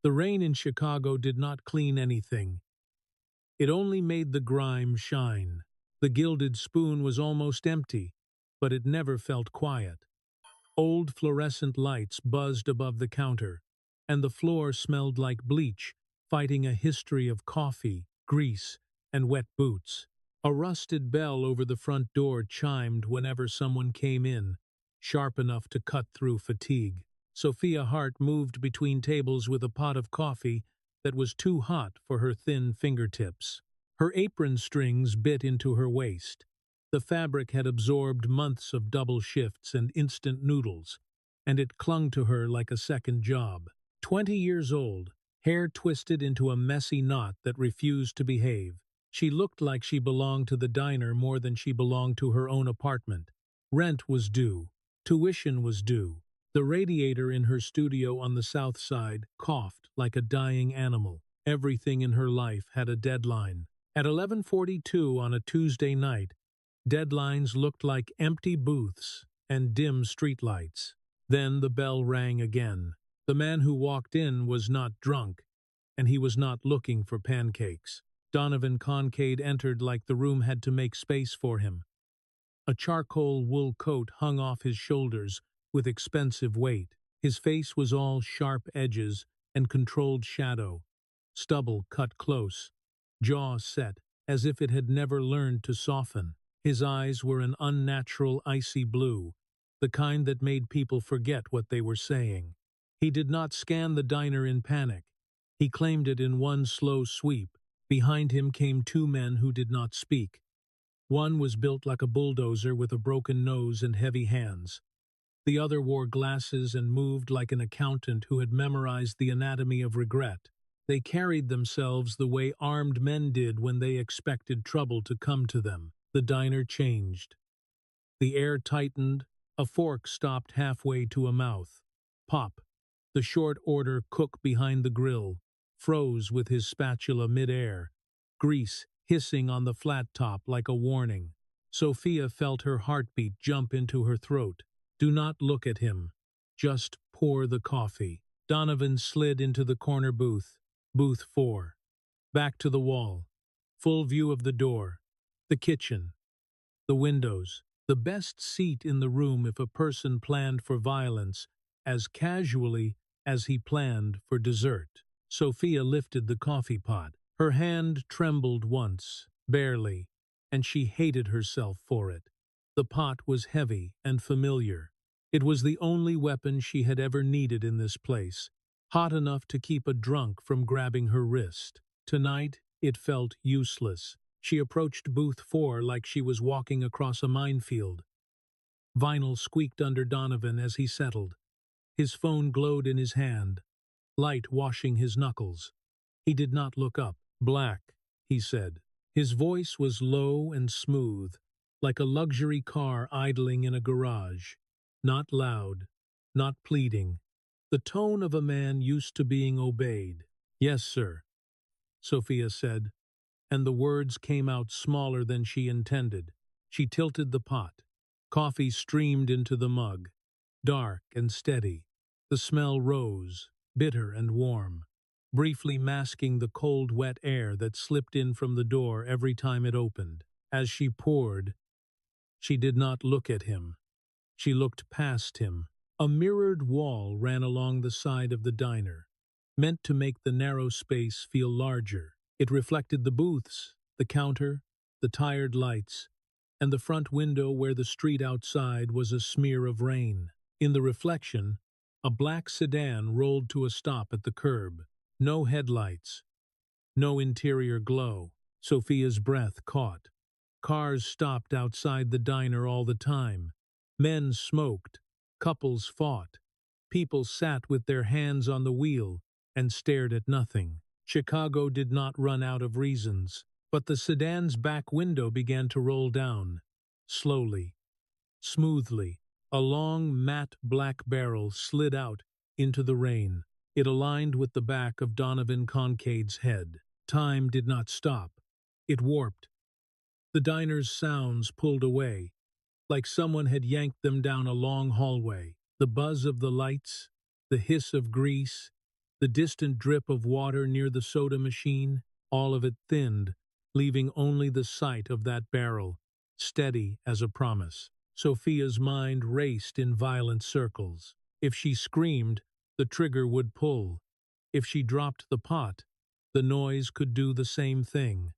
The rain in Chicago did not clean anything. It only made the grime shine. The gilded spoon was almost empty, but it never felt quiet. Old fluorescent lights buzzed above the counter, and the floor smelled like bleach, fighting a history of coffee, grease, and wet boots. A rusted bell over the front door chimed whenever someone came in, sharp enough to cut through fatigue. Sophia Hart moved between tables with a pot of coffee that was too hot for her thin fingertips. Her apron strings bit into her waist. The fabric had absorbed months of double shifts and instant noodles, and it clung to her like a second job. 20 years old, hair twisted into a messy knot that refused to behave. She looked like she belonged to the diner more than she belonged to her own apartment. Rent was due. Tuition was due. The radiator in her studio on the south side coughed like a dying animal. Everything in her life had a deadline. At 11:42 on a Tuesday night, deadlines looked like empty booths and dim streetlights. Then the bell rang again. The man who walked in was not drunk, and he was not looking for pancakes. Donovan Concade entered like the room had to make space for him. A charcoal wool coat hung off his shoulders with expensive weight. His face was all sharp edges and controlled shadow, stubble cut close, jaw set as if it had never learned to soften. His eyes were an unnatural icy blue, the kind that made people forget what they were saying. He did not scan the diner in panic. He claimed it in one slow sweep. Behind him came two men who did not speak. One was built like a bulldozer with a broken nose and heavy hands. The other wore glasses and moved like an accountant who had memorized the anatomy of regret. They carried themselves the way armed men did when they expected trouble to come to them. The diner changed. The air tightened, a fork stopped halfway to a mouth. Pop, the short order cook behind the grill, froze with his spatula mid-air, grease hissing on the flat top like a warning. Sophia felt her heartbeat jump into her throat. Do not look at him. Just pour the coffee. Donovan slid into the corner booth, booth 4. Back to the wall. Full view of the door, the kitchen, the windows, the best seat in the room if a person planned for violence as casually as he planned for dessert. Sophia lifted the coffee pot. Her hand trembled once, barely, and she hated herself for it. The pot was heavy and familiar. It was the only weapon she had ever needed in this place, hot enough to keep a drunk from grabbing her wrist. Tonight, it felt useless. She approached booth 4 like she was walking across a minefield. Vinyl squeaked under Donovan as he settled. His phone glowed in his hand, light washing his knuckles. He did not look up. Black, he said. His voice was low and smooth, like a luxury car idling in a garage. Not loud, not pleading. The tone of a man used to being obeyed. Yes, sir, Sophia said, and the words came out smaller than she intended. She tilted the pot. Coffee streamed into the mug, dark and steady. The smell rose, bitter and warm, briefly masking the cold, wet air that slipped in from the door every time it opened. As she poured, she did not look at him. She looked past him. A mirrored wall ran along the side of the diner, meant to make the narrow space feel larger. It reflected the booths, the counter, the tired lights, and the front window where the street outside was a smear of rain. In the reflection, a black sedan rolled to a stop at the curb. No headlights, no interior glow. Sophia's breath caught. Cars stopped outside the diner all the time. Men smoked, couples fought, people sat with their hands on the wheel and stared at nothing. Chicago did not run out of reasons, but the sedan's back window began to roll down, slowly, smoothly. A long, matte black barrel slid out into the rain. It aligned with the back of Donovan Concade's head. Time did not stop. It warped. The diner's sounds pulled away, like someone had yanked them down a long hallway. The buzz of the lights, the hiss of grease, The distant drip of water near the soda machine, all of it thinned, leaving only the sight of that barrel, steady as a promise. Sophia's mind raced in violent circles. If she screamed, the trigger would pull. If she dropped the pot, the noise could do the same thing.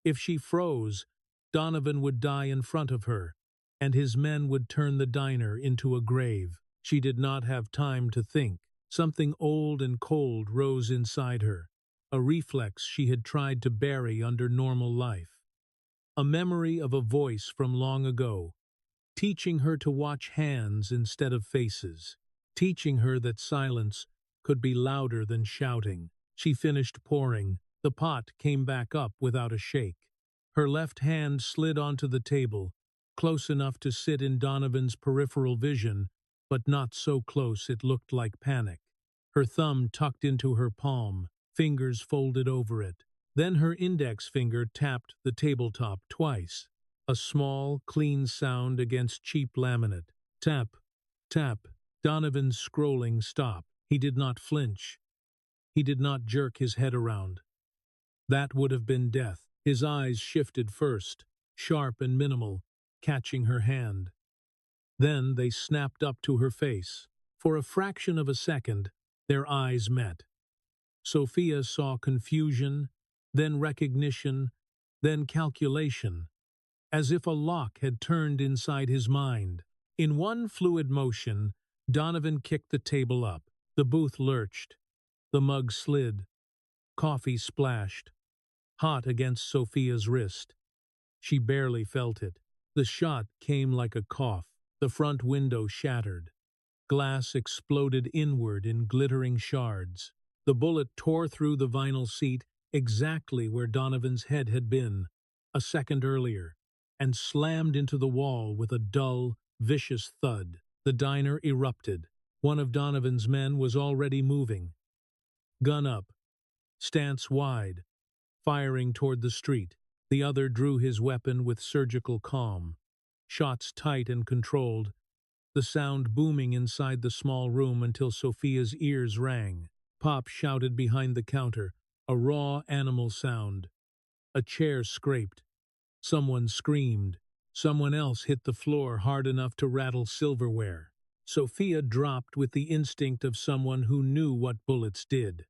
If she froze, Donovan would die in front of her, and his men would turn the diner into a grave. She did not have time to think. Something old and cold rose inside her, a reflex she had tried to bury under normal life. A memory of a voice from long ago, teaching her to watch hands instead of faces, teaching her that silence could be louder than shouting. She finished pouring. The pot came back up without a shake. Her left hand slid onto the table, close enough to sit in Donovan's peripheral vision, but not so close it looked like panic. Her thumb tucked into her palm, fingers folded over it. Then her index finger tapped the tabletop twice. A small, clean sound against cheap laminate. Tap, tap. Donovan's scrolling stopped. He did not flinch. He did not jerk his head around. That would have been death. His eyes shifted first, sharp and minimal, catching her hand. Then they snapped up to her face. For a fraction of a second, their eyes met. Sophia saw confusion, then recognition, then calculation, as if a lock had turned inside his mind. In one fluid motion, Donovan kicked the table up. The booth lurched. The mug slid. Coffee splashed, hot against Sophia's wrist. She barely felt it. The shot came like a cough. The front window shattered. Glass exploded inward in glittering shards. The bullet tore through the vinyl seat exactly where Donovan's head had been a second earlier, and slammed into the wall with a dull, vicious thud. The diner erupted. One of Donovan's men was already moving. Gun up, stance wide, firing toward the street. The other drew his weapon with surgical calm. Shots tight and controlled, the sound booming inside the small room until Sophia's ears rang. Pop shouted behind the counter, a raw animal sound. A chair scraped. Someone screamed. Someone else hit the floor hard enough to rattle silverware. Sophia dropped with the instinct of someone who knew what bullets did.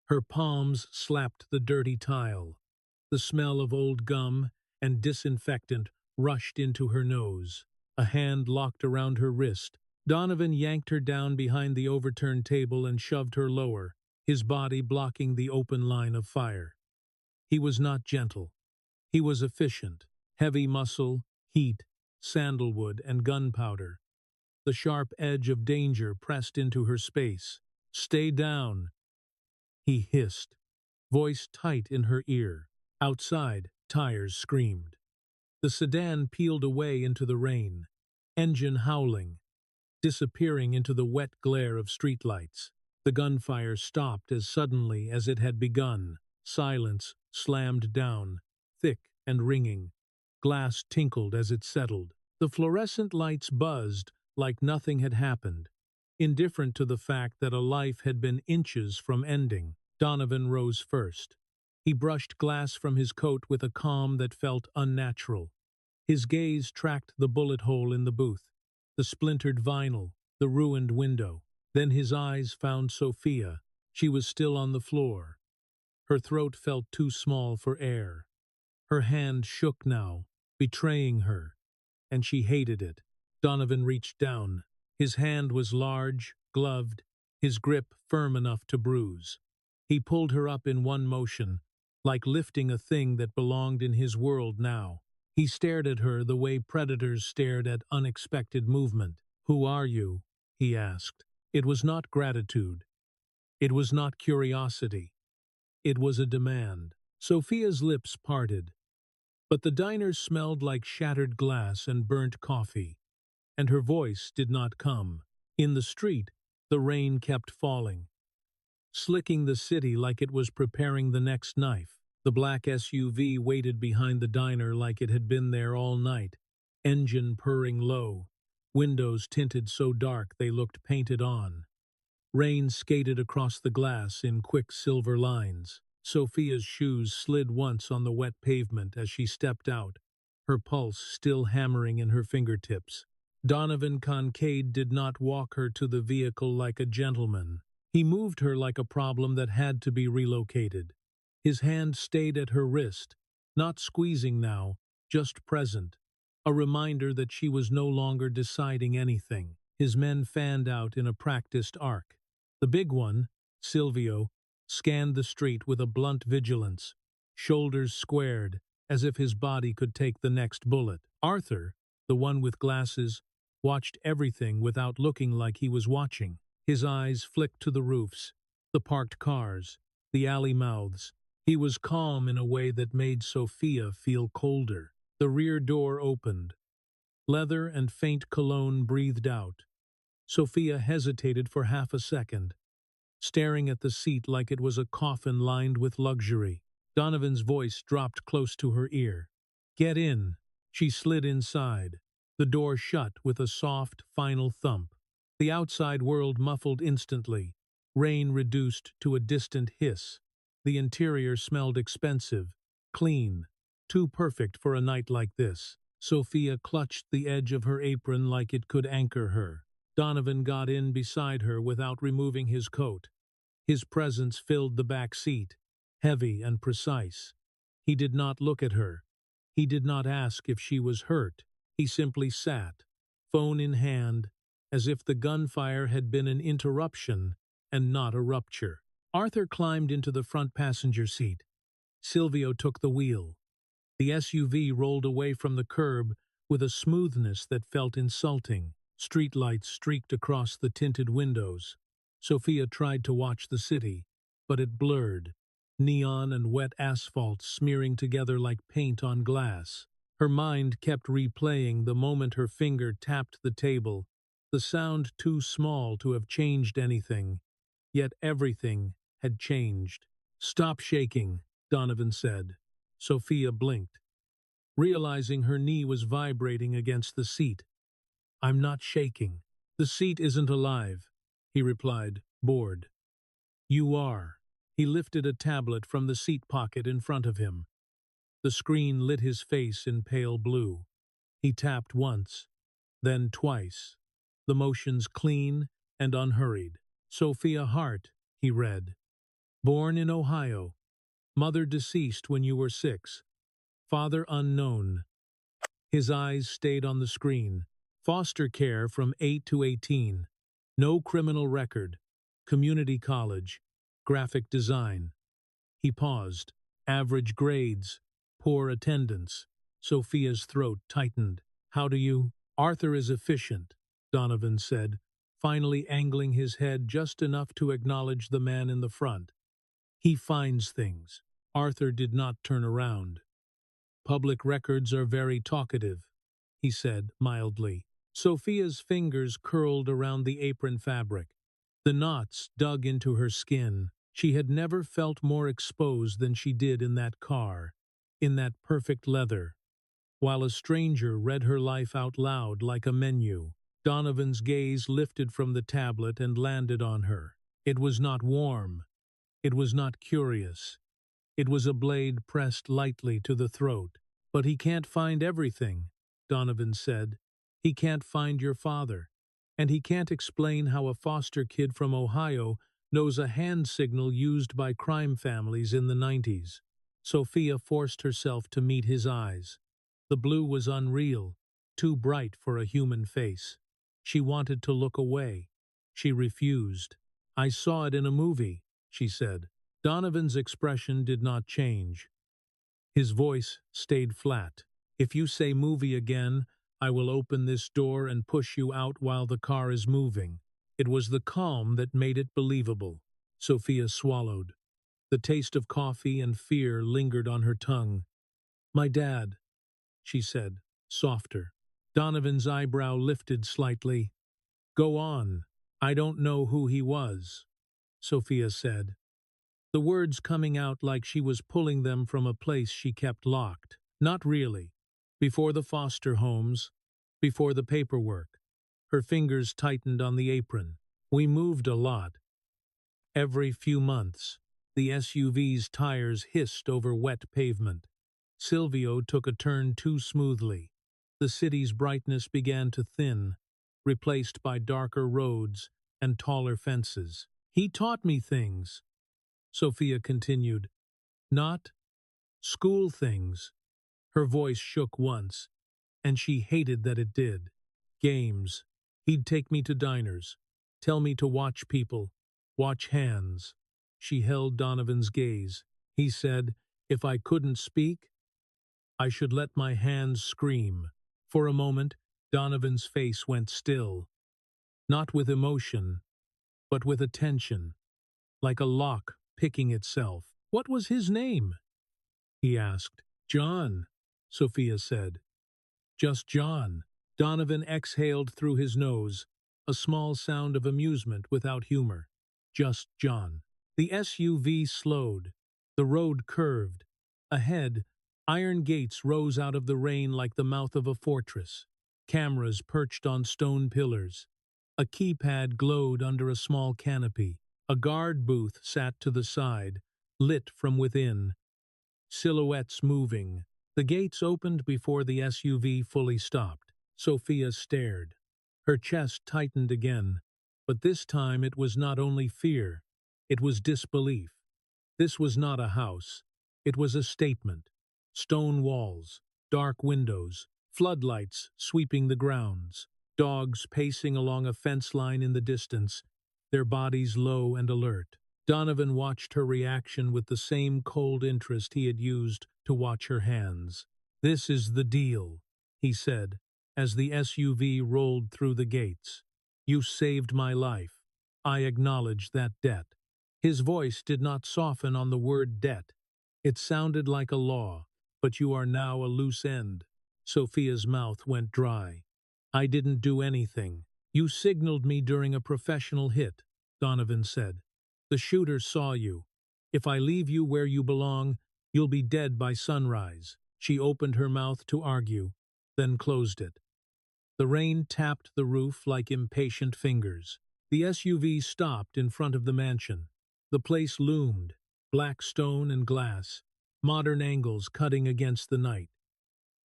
Her palms slapped the dirty tile. The smell of old gum and disinfectant rushed into her nose. A hand locked around her wrist. Donovan yanked her down behind the overturned table and shoved her lower, his body blocking the open line of fire. He was not gentle. He was efficient. Heavy muscle, heat, sandalwood, and gunpowder. The sharp edge of danger pressed into her space. "Stay down," he hissed, voice tight in her ear. Outside, tires screamed. The sedan peeled away into the rain, engine howling, disappearing into the wet glare of streetlights. The gunfire stopped as suddenly as it had begun. Silence slammed down, thick and ringing. Glass tinkled as it settled. The fluorescent lights buzzed like nothing had happened, indifferent to the fact that a life had been inches from ending. Donovan rose first. He brushed glass from his coat with a calm that felt unnatural. His gaze tracked the bullet hole in the booth, the splintered vinyl, the ruined window. Then his eyes found Sophia. She was still on the floor. Her throat felt too small for air. Her hand shook now, betraying her, and she hated it. Donovan reached down. His hand was large, gloved, his grip firm enough to bruise. He pulled her up in one motion, like lifting a thing that belonged in his world now. He stared at her the way predators stared at unexpected movement. "Who are you?" he asked. It was not gratitude. It was not curiosity. It was a demand. Sophia's lips parted, but the diner smelled like shattered glass and burnt coffee, and her voice did not come. In the street, the rain kept falling, slicking the city like it was preparing the next knife. The black SUV waited behind the diner like it had been there all night, engine purring low, windows tinted so dark they looked painted on. Rain skated across the glass in quick silver lines. Sophia's shoes slid once on the wet pavement as she stepped out, her pulse still hammering in her fingertips. Donovan Kincaid did not walk her to the vehicle like a gentleman. He moved her like a problem that had to be relocated. His hand stayed at her wrist, not squeezing now, just present, a reminder that she was no longer deciding anything. His men fanned out in a practiced arc. The big one, Silvio, scanned the street with a blunt vigilance, shoulders squared, as if his body could take the next bullet. Arthur, the one with glasses, watched everything without looking like he was watching. His eyes flicked to the roofs, the parked cars, the alley mouths. He was calm in a way that made Sophia feel colder. The rear door opened. Leather and faint cologne breathed out. Sophia hesitated for half a second, staring at the seat like it was a coffin lined with luxury. Donovan's voice dropped close to her ear. "Get in." She slid inside. The door shut with a soft, final thump. The outside world muffled instantly. Rain reduced to a distant hiss. The interior smelled expensive, clean, too perfect for a night like this. Sophia clutched the edge of her apron like it could anchor her. Donovan got in beside her without removing his coat. His presence filled the back seat, heavy and precise. He did not look at her. He did not ask if she was hurt. He simply sat, phone in hand, as if the gunfire had been an interruption and not a rupture. Arthur climbed into the front passenger seat. Silvio took the wheel. The SUV rolled away from the curb with a smoothness that felt insulting. Streetlights streaked across the tinted windows. Sophia tried to watch the city, but it blurred, neon and wet asphalt smearing together like paint on glass. Her mind kept replaying the moment her finger tapped the table, the sound too small to have changed anything, yet everything had changed. "Stop shaking," Donovan said. Sophia blinked, realizing her knee was vibrating against the seat. "I'm not shaking. The seat isn't alive," he replied, bored. "You are." He lifted a tablet from the seat pocket in front of him. The screen lit his face in pale blue. He tapped once, then twice, the motions clean and unhurried. "Sophia Hart," he read. "Born in Ohio. Mother deceased when you were 6. Father unknown." His eyes stayed on the screen. Foster care from 8 to 18. No criminal record. Community college. Graphic design. He paused. Average grades. Poor attendance. Sophia's throat tightened. "How do you—" "Arthur is efficient," Donovan said, finally angling his head just enough to acknowledge the man in the front. "He finds things." Arthur did not turn around. "Public records are very talkative," he said mildly. Sophia's fingers curled around the apron fabric. The knots dug into her skin. She had never felt more exposed than she did in that car, in that perfect leather, while a stranger read her life out loud like a menu. Donovan's gaze lifted from the tablet and landed on her. It was not warm. It was not curious. It was a blade pressed lightly to the throat. "But he can't find everything," Donovan said. "He can't find your father. And he can't explain how a foster kid from Ohio knows a hand signal used by crime families in the 90s. Sophia forced herself to meet his eyes. The blue was unreal, too bright for a human face. She wanted to look away. She refused. "I saw it in a movie," she said. Donovan's expression did not change. His voice stayed flat. "If you say movie again, I will open this door and push you out while the car is moving." It was the calm that made it believable. Sophia swallowed. The taste of coffee and fear lingered on her tongue. "My dad," she said, softer. Donovan's eyebrow lifted slightly. "Go on. I don't know who he was," Sophia said, the words coming out like she was pulling them from a place she kept locked. "Not really. Before the foster homes, before the paperwork." Her fingers tightened on the apron. "We moved a lot. Every few months, the SUV's tires hissed over wet pavement. Silvio took a turn too smoothly. The city's brightness began to thin, replaced by darker roads and taller fences. He taught me things, Sophia continued. Not school things. Her voice shook once, and she hated that it did. Games. He'd take me to diners, tell me to watch people, watch hands. She held Donovan's gaze. He said, if I couldn't speak, I should let my hands scream. For a moment, Donovan's face went still, not with emotion, but with attention, like a lock picking itself. What was his name? He asked. John, Sophia said. Just John. Donovan exhaled through his nose, a small sound of amusement without humor. Just John. The SUV slowed. The road curved. Ahead, iron gates rose out of the rain like the mouth of a fortress. Cameras perched on stone pillars. A keypad glowed under a small canopy. A guard booth sat to the side, lit from within. Silhouettes moving. The gates opened before the SUV fully stopped. Sophia stared. Her chest tightened again, but this time it was not only fear, it was disbelief. This was not a house. It was a statement. Stone walls, dark windows, floodlights sweeping the grounds, dogs pacing along a fence line in the distance, their bodies low and alert. Donovan watched her reaction with the same cold interest he had used to watch her hands. This is the deal, he said, as the SUV rolled through the gates. You saved my life. I acknowledge that debt. His voice did not soften on the word debt. It sounded like a law, but you are now a loose end. Sophia's mouth went dry. I didn't do anything. You signaled me during a professional hit, Donovan said. The shooter saw you. If I leave you where you belong, you'll be dead by sunrise. She opened her mouth to argue, then closed it. The rain tapped the roof like impatient fingers. The SUV stopped in front of the mansion. The place loomed, black stone and glass, modern angles cutting against the night.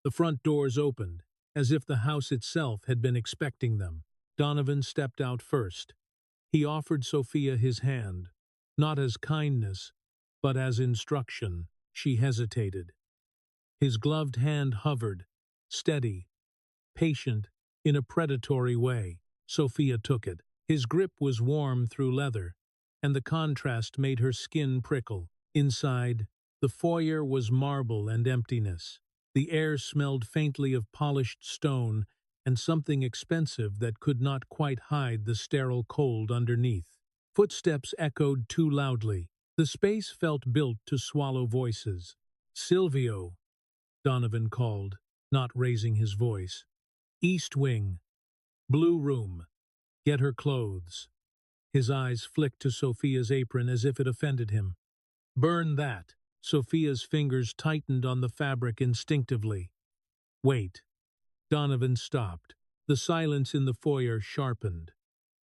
The front doors opened, as if the house itself had been expecting them. Donovan stepped out first. He offered Sophia his hand, not as kindness, but as instruction. She hesitated. His gloved hand hovered, steady, patient, in a predatory way. Sophia took it. His grip was warm through leather, and the contrast made her skin prickle. Inside, the foyer was marble and emptiness. The air smelled faintly of polished stone and something expensive that could not quite hide the sterile cold underneath. Footsteps echoed too loudly. The space felt built to swallow voices. Silvio, Donovan called, not raising his voice. East wing. Blue room. Get her clothes. His eyes flicked to Sophia's apron as if it offended him. Burn that. Sophia's fingers tightened on the fabric instinctively. Wait. Donovan stopped. The silence in the foyer sharpened.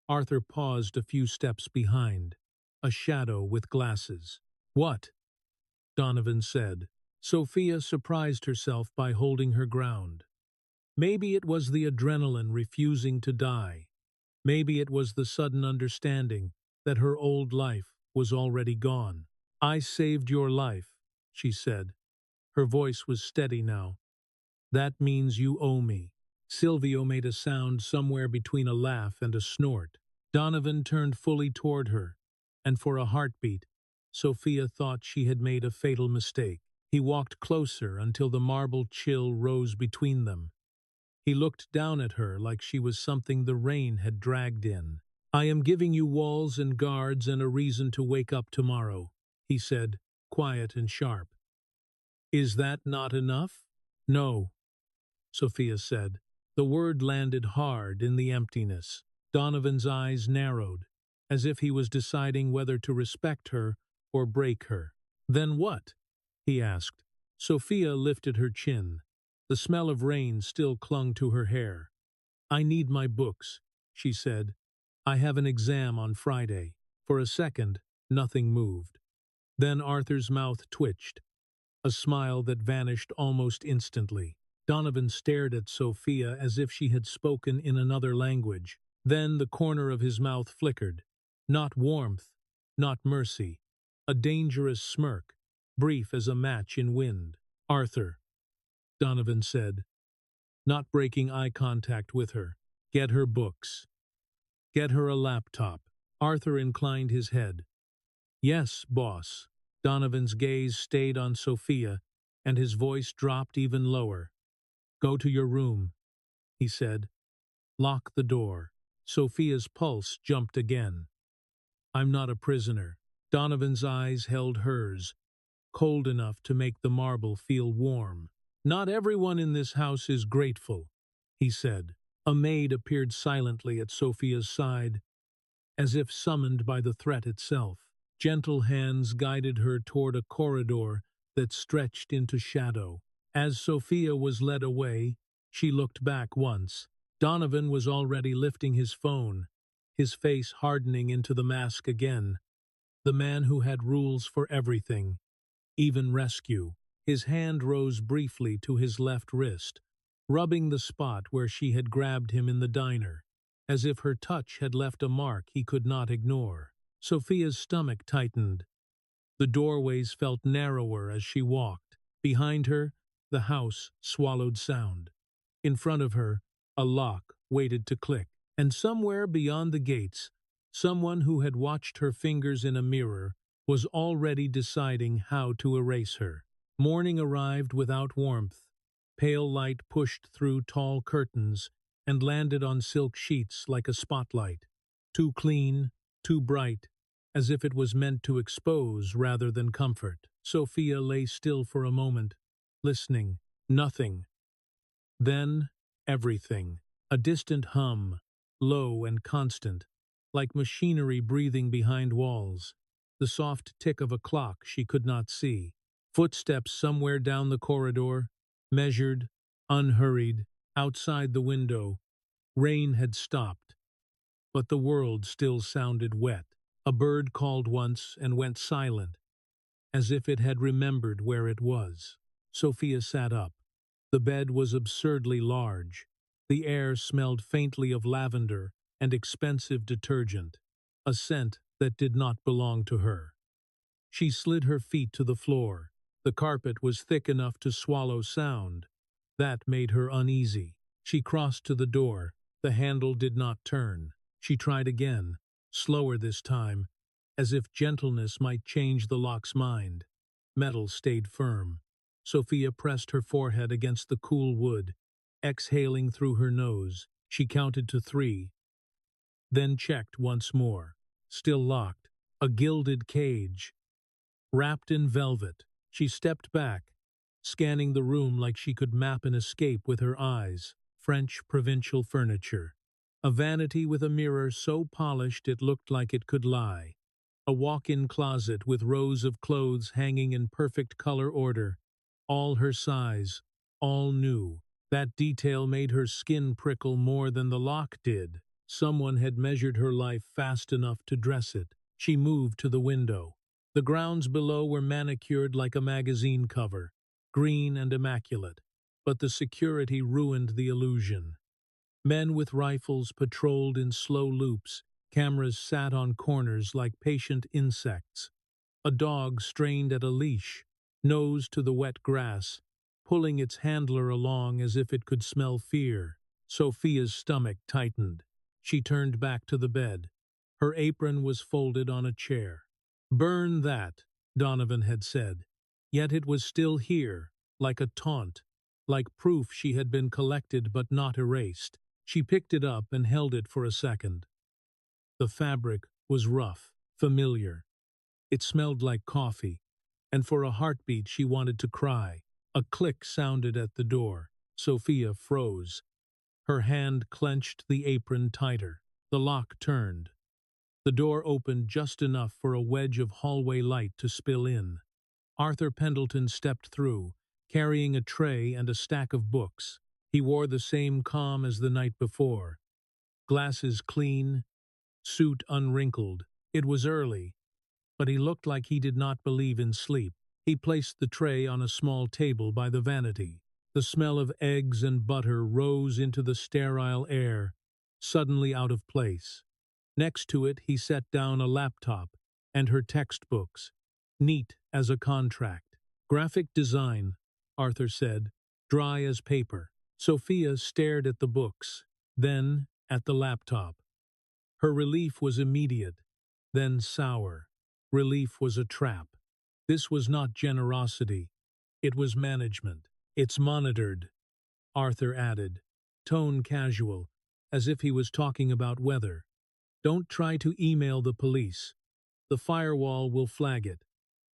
Arthur paused a few steps behind, a shadow with glasses. What? Donovan said. Sophia surprised herself by holding her ground. Maybe it was the adrenaline refusing to die. Maybe it was the sudden understanding that her old life was already gone. I saved your life, she said. Her voice was steady now. That means you owe me. Silvio made a sound somewhere between a laugh and a snort. Donovan turned fully toward her, and for a heartbeat, Sophia thought she had made a fatal mistake. He walked closer until the marble chill rose between them. He looked down at her like she was something the rain had dragged in. I am giving you walls and guards and a reason to wake up tomorrow, he said, quiet and sharp. Is that not enough? No, Sophia said. The word landed hard in the emptiness. Donovan's eyes narrowed, as if he was deciding whether to respect her or break her. Then what? He asked. Sophia lifted her chin. The smell of rain still clung to her hair. I need my books, she said. I have an exam on Friday. For a second, Nothing moved. Then Arthur's mouth twitched, a smile that vanished almost instantly. Donovan stared at Sophia as if she had spoken in another language. Then the corner of his mouth flickered. Not warmth, not mercy. A dangerous smirk, brief as a match in wind. "Arthur," Donovan said, not breaking eye contact with her. "Get her books. Get her a laptop." Arthur inclined his head. "Yes, boss." Donovan's gaze stayed on Sophia, and his voice dropped even lower. "Go to your room," he said. "Lock the door." Sophia's pulse jumped again. "I'm not a prisoner." Donovan's eyes held hers, cold enough to make the marble feel warm. "Not everyone in this house is grateful," he said. A maid appeared silently at Sophia's side, as if summoned by the threat itself. Gentle hands guided her toward a corridor that stretched into shadow. As Sophia was led away, she looked back once. Donovan was already lifting his phone, his face hardening into the mask again. The man who had rules for everything, even rescue. His hand rose briefly to his left wrist, rubbing the spot where she had grabbed him in the diner, as if her touch had left a mark he could not ignore. Sophia's stomach tightened. The doorways felt narrower as she walked. Behind her, the house swallowed sound. In front of her, a lock waited to click. And somewhere beyond the gates, someone who had watched her fingers in a mirror was already deciding how to erase her. Morning arrived without warmth. Pale light pushed through tall curtains and landed on silk sheets like a spotlight. Too clean, too bright, as if it was meant to expose rather than comfort. Sophia lay still for a moment, listening. Nothing. Then, everything. A distant hum, low and constant, like machinery breathing behind walls. The soft tick of a clock she could not see. Footsteps somewhere down the corridor, measured, unhurried. Outside the window, rain had stopped, but the world still sounded wet. A bird called once and went silent, as if it had remembered where it was. Sophia sat up. The bed was absurdly large. The air smelled faintly of lavender and expensive detergent, a scent that did not belong to her. She slid her feet to the floor. The carpet was thick enough to swallow sound. That made her uneasy. She crossed to the door. The handle did not turn. She tried again, slower this time, as if gentleness might change the lock's mind. Metal stayed firm. Sophia pressed her forehead against the cool wood, exhaling through her nose. She counted to 3, then checked once more. Still locked. A gilded cage, wrapped in velvet. She stepped back, scanning the room like she could map an escape with her eyes. French provincial furniture. A vanity with a mirror so polished it looked like it could lie. A walk-in closet with rows of clothes hanging in perfect color order. All her size, all new. That detail made her skin prickle more than the lock did. Someone had measured her life fast enough to dress it. She moved to the window. The grounds below were manicured like a magazine cover, green and immaculate, but the security ruined the illusion. Men with rifles patrolled in slow loops. Cameras sat on corners like patient insects. A dog strained at a leash, nose to the wet grass, pulling its handler along as if it could smell fear. Sophia's stomach tightened. She turned back to the bed. Her apron was folded on a chair. "Burn that," Donovan had said. Yet it was still here, like a taunt, like proof she had been collected but not erased. She picked it up and held it for a second. The fabric was rough, familiar. It smelled like coffee, and for a heartbeat she wanted to cry. A click sounded at the door. Sophia froze. Her hand clenched the apron tighter. The lock turned. The door opened just enough for a wedge of hallway light to spill in. Arthur Pendleton stepped through, carrying a tray and a stack of books. He wore the same calm as the night before. Glasses clean, suit unwrinkled. It was early, but he looked like he did not believe in sleep. He placed the tray on a small table by the vanity. The smell of eggs and butter rose into the sterile air, suddenly out of place. Next to it he set down a laptop and her textbooks, neat as a contract. Graphic design, Arthur said, dry as paper. Sophia stared at the books, then at the laptop. Her relief was immediate, then sour. Relief was a trap. This was not generosity. It was management. It's monitored, Arthur added, tone casual, as if he was talking about weather. Don't try to email the police. The firewall will flag it,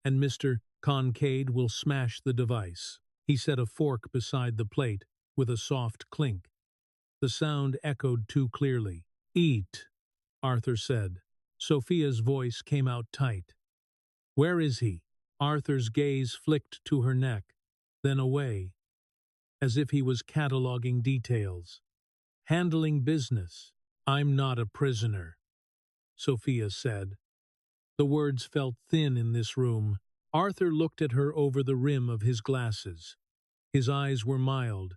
and Mr. Concade will smash the device. He set a fork beside the plate with a soft clink. The sound echoed too clearly. Eat, Arthur said. Sophia's voice came out tight. Where is he? Arthur's gaze flicked to her neck, then away, as if he was cataloging details. Handling business. I'm not a prisoner, Sophia said. The words felt thin in this room. Arthur looked at her over the rim of his glasses. His eyes were mild,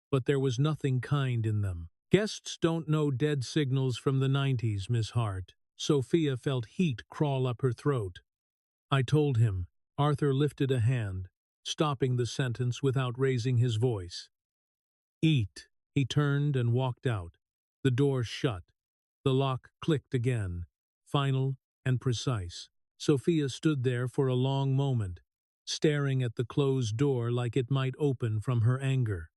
but there was nothing kind in them. Guests don't know dead signals from the 90s, Miss Hart. Sophia felt heat crawl up her throat. I told him. Arthur lifted a hand, stopping the sentence without raising his voice. Eat. He turned and walked out. The door shut. The lock clicked again, final and precise. Sophia stood there for a long moment, staring at the closed door like it might open from her anger.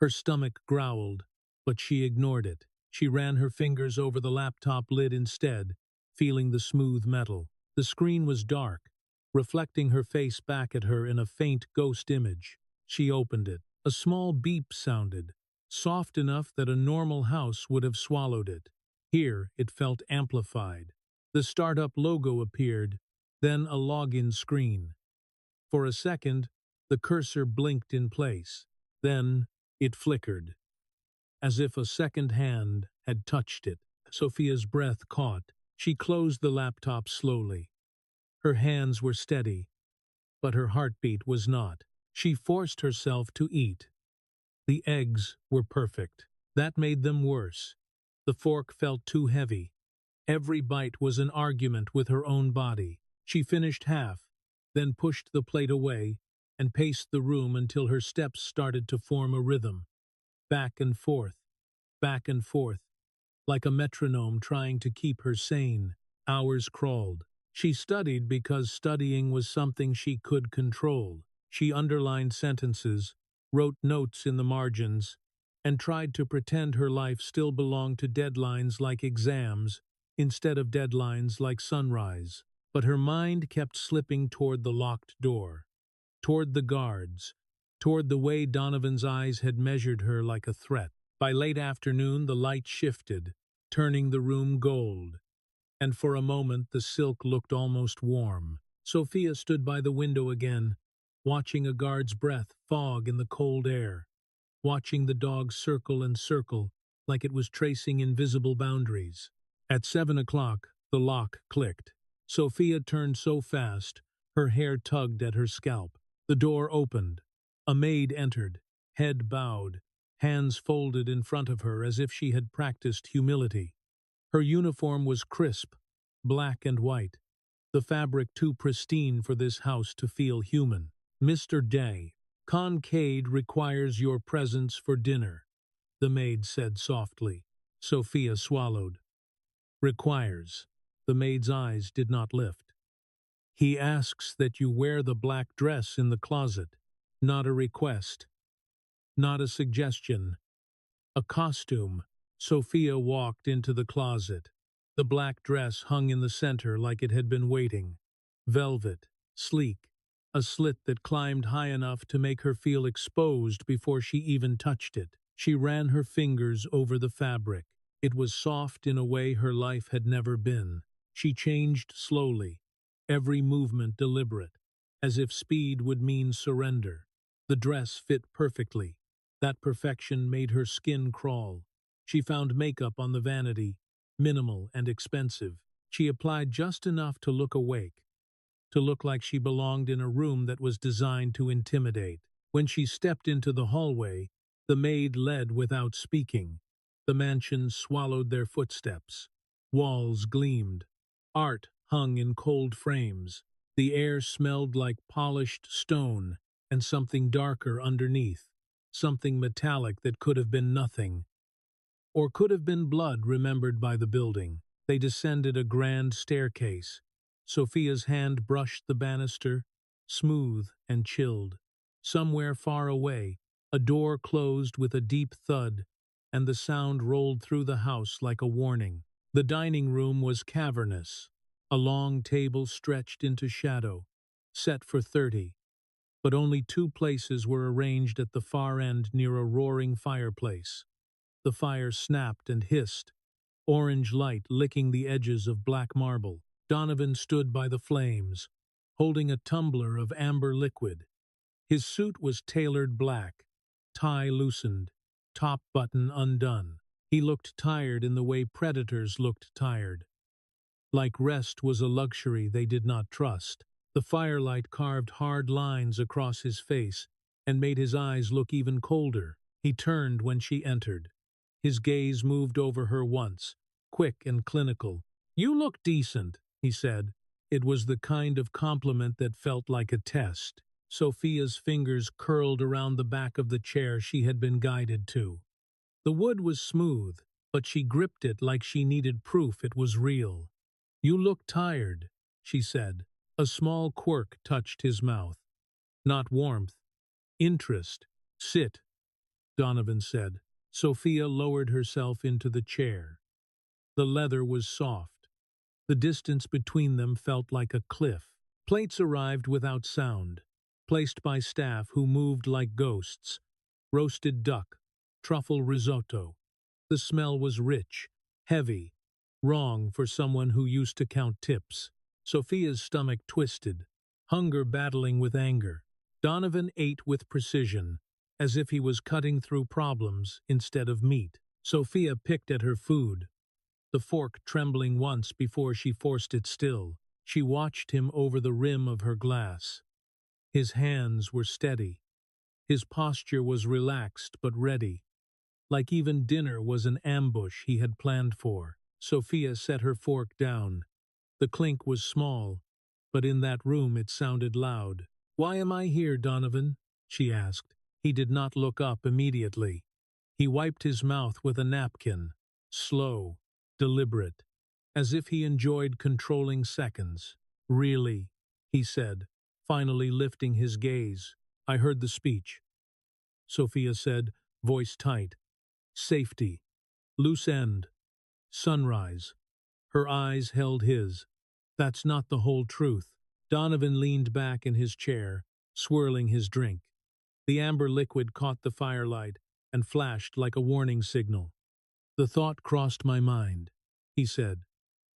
Her stomach growled, but she ignored it. She ran her fingers over the laptop lid instead, feeling the smooth metal. The screen was dark, reflecting her face back at her in a faint ghost image. She opened it. A small beep sounded, soft enough that a normal house would have swallowed it. Here, it felt amplified. The startup logo appeared, then a login screen. For a second, the cursor blinked in place. Then, it flickered, as if a second hand had touched it. Sophia's breath caught. She closed the laptop slowly. Her hands were steady, but her heartbeat was not. She forced herself to eat. The eggs were perfect. That made them worse. The fork felt too heavy. Every bite was an argument with her own body. She finished half, then pushed the plate away and paced the room until her steps started to form a rhythm. Back and forth, like a metronome trying to keep her sane. Hours crawled. She studied because studying was something she could control. She underlined sentences, wrote notes in the margins, and tried to pretend her life still belonged to deadlines like exams instead of deadlines like sunrise. But her mind kept slipping toward the locked door, toward the guards, toward the way Donovan's eyes had measured her like a threat. By late afternoon, the light shifted, turning the room gold, and for a moment the silk looked almost warm. Sophia stood by the window again, watching a guard's breath fog in the cold air, watching the dog circle and circle like it was tracing invisible boundaries. At 7 o'clock, the lock clicked. Sophia turned so fast, her hair tugged at her scalp. The door opened. A maid entered, head bowed, hands folded in front of her as if she had practiced humility. Her uniform was crisp, black and white, the fabric too pristine for this house to feel human. Mr. Day, Concade requires your presence for dinner, the maid said softly. Sophia swallowed. Requires. The maid's eyes did not lift. He asks that you wear the black dress in the closet. Not a request. Not a suggestion. A costume. Sophia walked into the closet. The black dress hung in the center like it had been waiting. Velvet, sleek, a slit that climbed high enough to make her feel exposed before she even touched it. She ran her fingers over the fabric. It was soft in a way her life had never been. She changed slowly, every movement deliberate, as if speed would mean surrender. The dress fit perfectly. That perfection made her skin crawl. She found makeup on the vanity, minimal and expensive. She applied just enough to look awake, to look like she belonged in a room that was designed to intimidate. When she stepped into the hallway, the maid led without speaking. The mansion swallowed their footsteps. Walls gleamed. Art hung in cold frames. The air smelled like polished stone and something darker underneath, something metallic that could have been nothing, or could have been blood remembered by the building. They descended a grand staircase. Sophia's hand brushed the banister, smooth and chilled. Somewhere far away, a door closed with a deep thud, and the sound rolled through the house like a warning. The dining room was cavernous. A long table stretched into shadow, set for 30, but only 2 places were arranged at the far end near a roaring fireplace. The fire snapped and hissed, orange light licking the edges of black marble. Donovan stood by the flames, holding a tumbler of amber liquid. His suit was tailored black, tie loosened, top button undone. He looked tired in the way predators looked tired. Like rest was a luxury they did not trust. The firelight carved hard lines across his face and made his eyes look even colder. He turned when she entered. His gaze moved over her once, quick and clinical. "You look decent," he said. It was the kind of compliment that felt like a test. Sophia's fingers curled around the back of the chair she had been guided to. The wood was smooth, but she gripped it like she needed proof it was real. "You look tired," she said. A small quirk touched his mouth. Not warmth, interest. "Sit," Donovan said. Sophia lowered herself into the chair. The leather was soft. The distance between them felt like a cliff. Plates arrived without sound, placed by staff who moved like ghosts. Roasted duck, truffle risotto. The smell was rich, heavy, wrong for someone who used to count tips. Sophia's stomach twisted, hunger battling with anger. Donovan ate with precision, as if he was cutting through problems instead of meat. Sophia picked at her food, the fork trembling once before she forced it still. She watched him over the rim of her glass. His hands were steady. His posture was relaxed but ready, like even dinner was an ambush he had planned for. Sophia set her fork down. The clink was small, but in that room it sounded loud. "Why am I here, Donovan?" she asked. He did not look up immediately. He wiped his mouth with a napkin, slow, deliberate, as if he enjoyed controlling seconds. "Really," he said, finally lifting his gaze. "I heard the speech," Sophia said, voice tight. "Safety. Loose end. Sunrise." Her eyes held his. "That's not the whole truth." Donovan leaned back in his chair, swirling his drink. The amber liquid caught the firelight and flashed like a warning signal. "The thought crossed my mind," he said,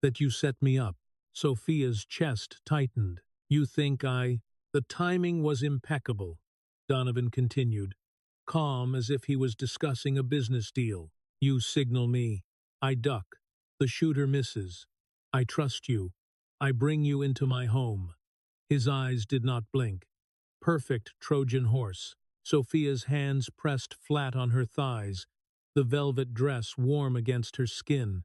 "that you set me up." Sophia's chest tightened. "You think I—" "The timing was impeccable," Donovan continued, calm as if he was discussing a business deal. "You signal me. I duck. The shooter misses. I trust you. I bring you into my home." His eyes did not blink. Perfect Trojan horse. Sophia's hands pressed flat on her thighs, the velvet dress warm against her skin.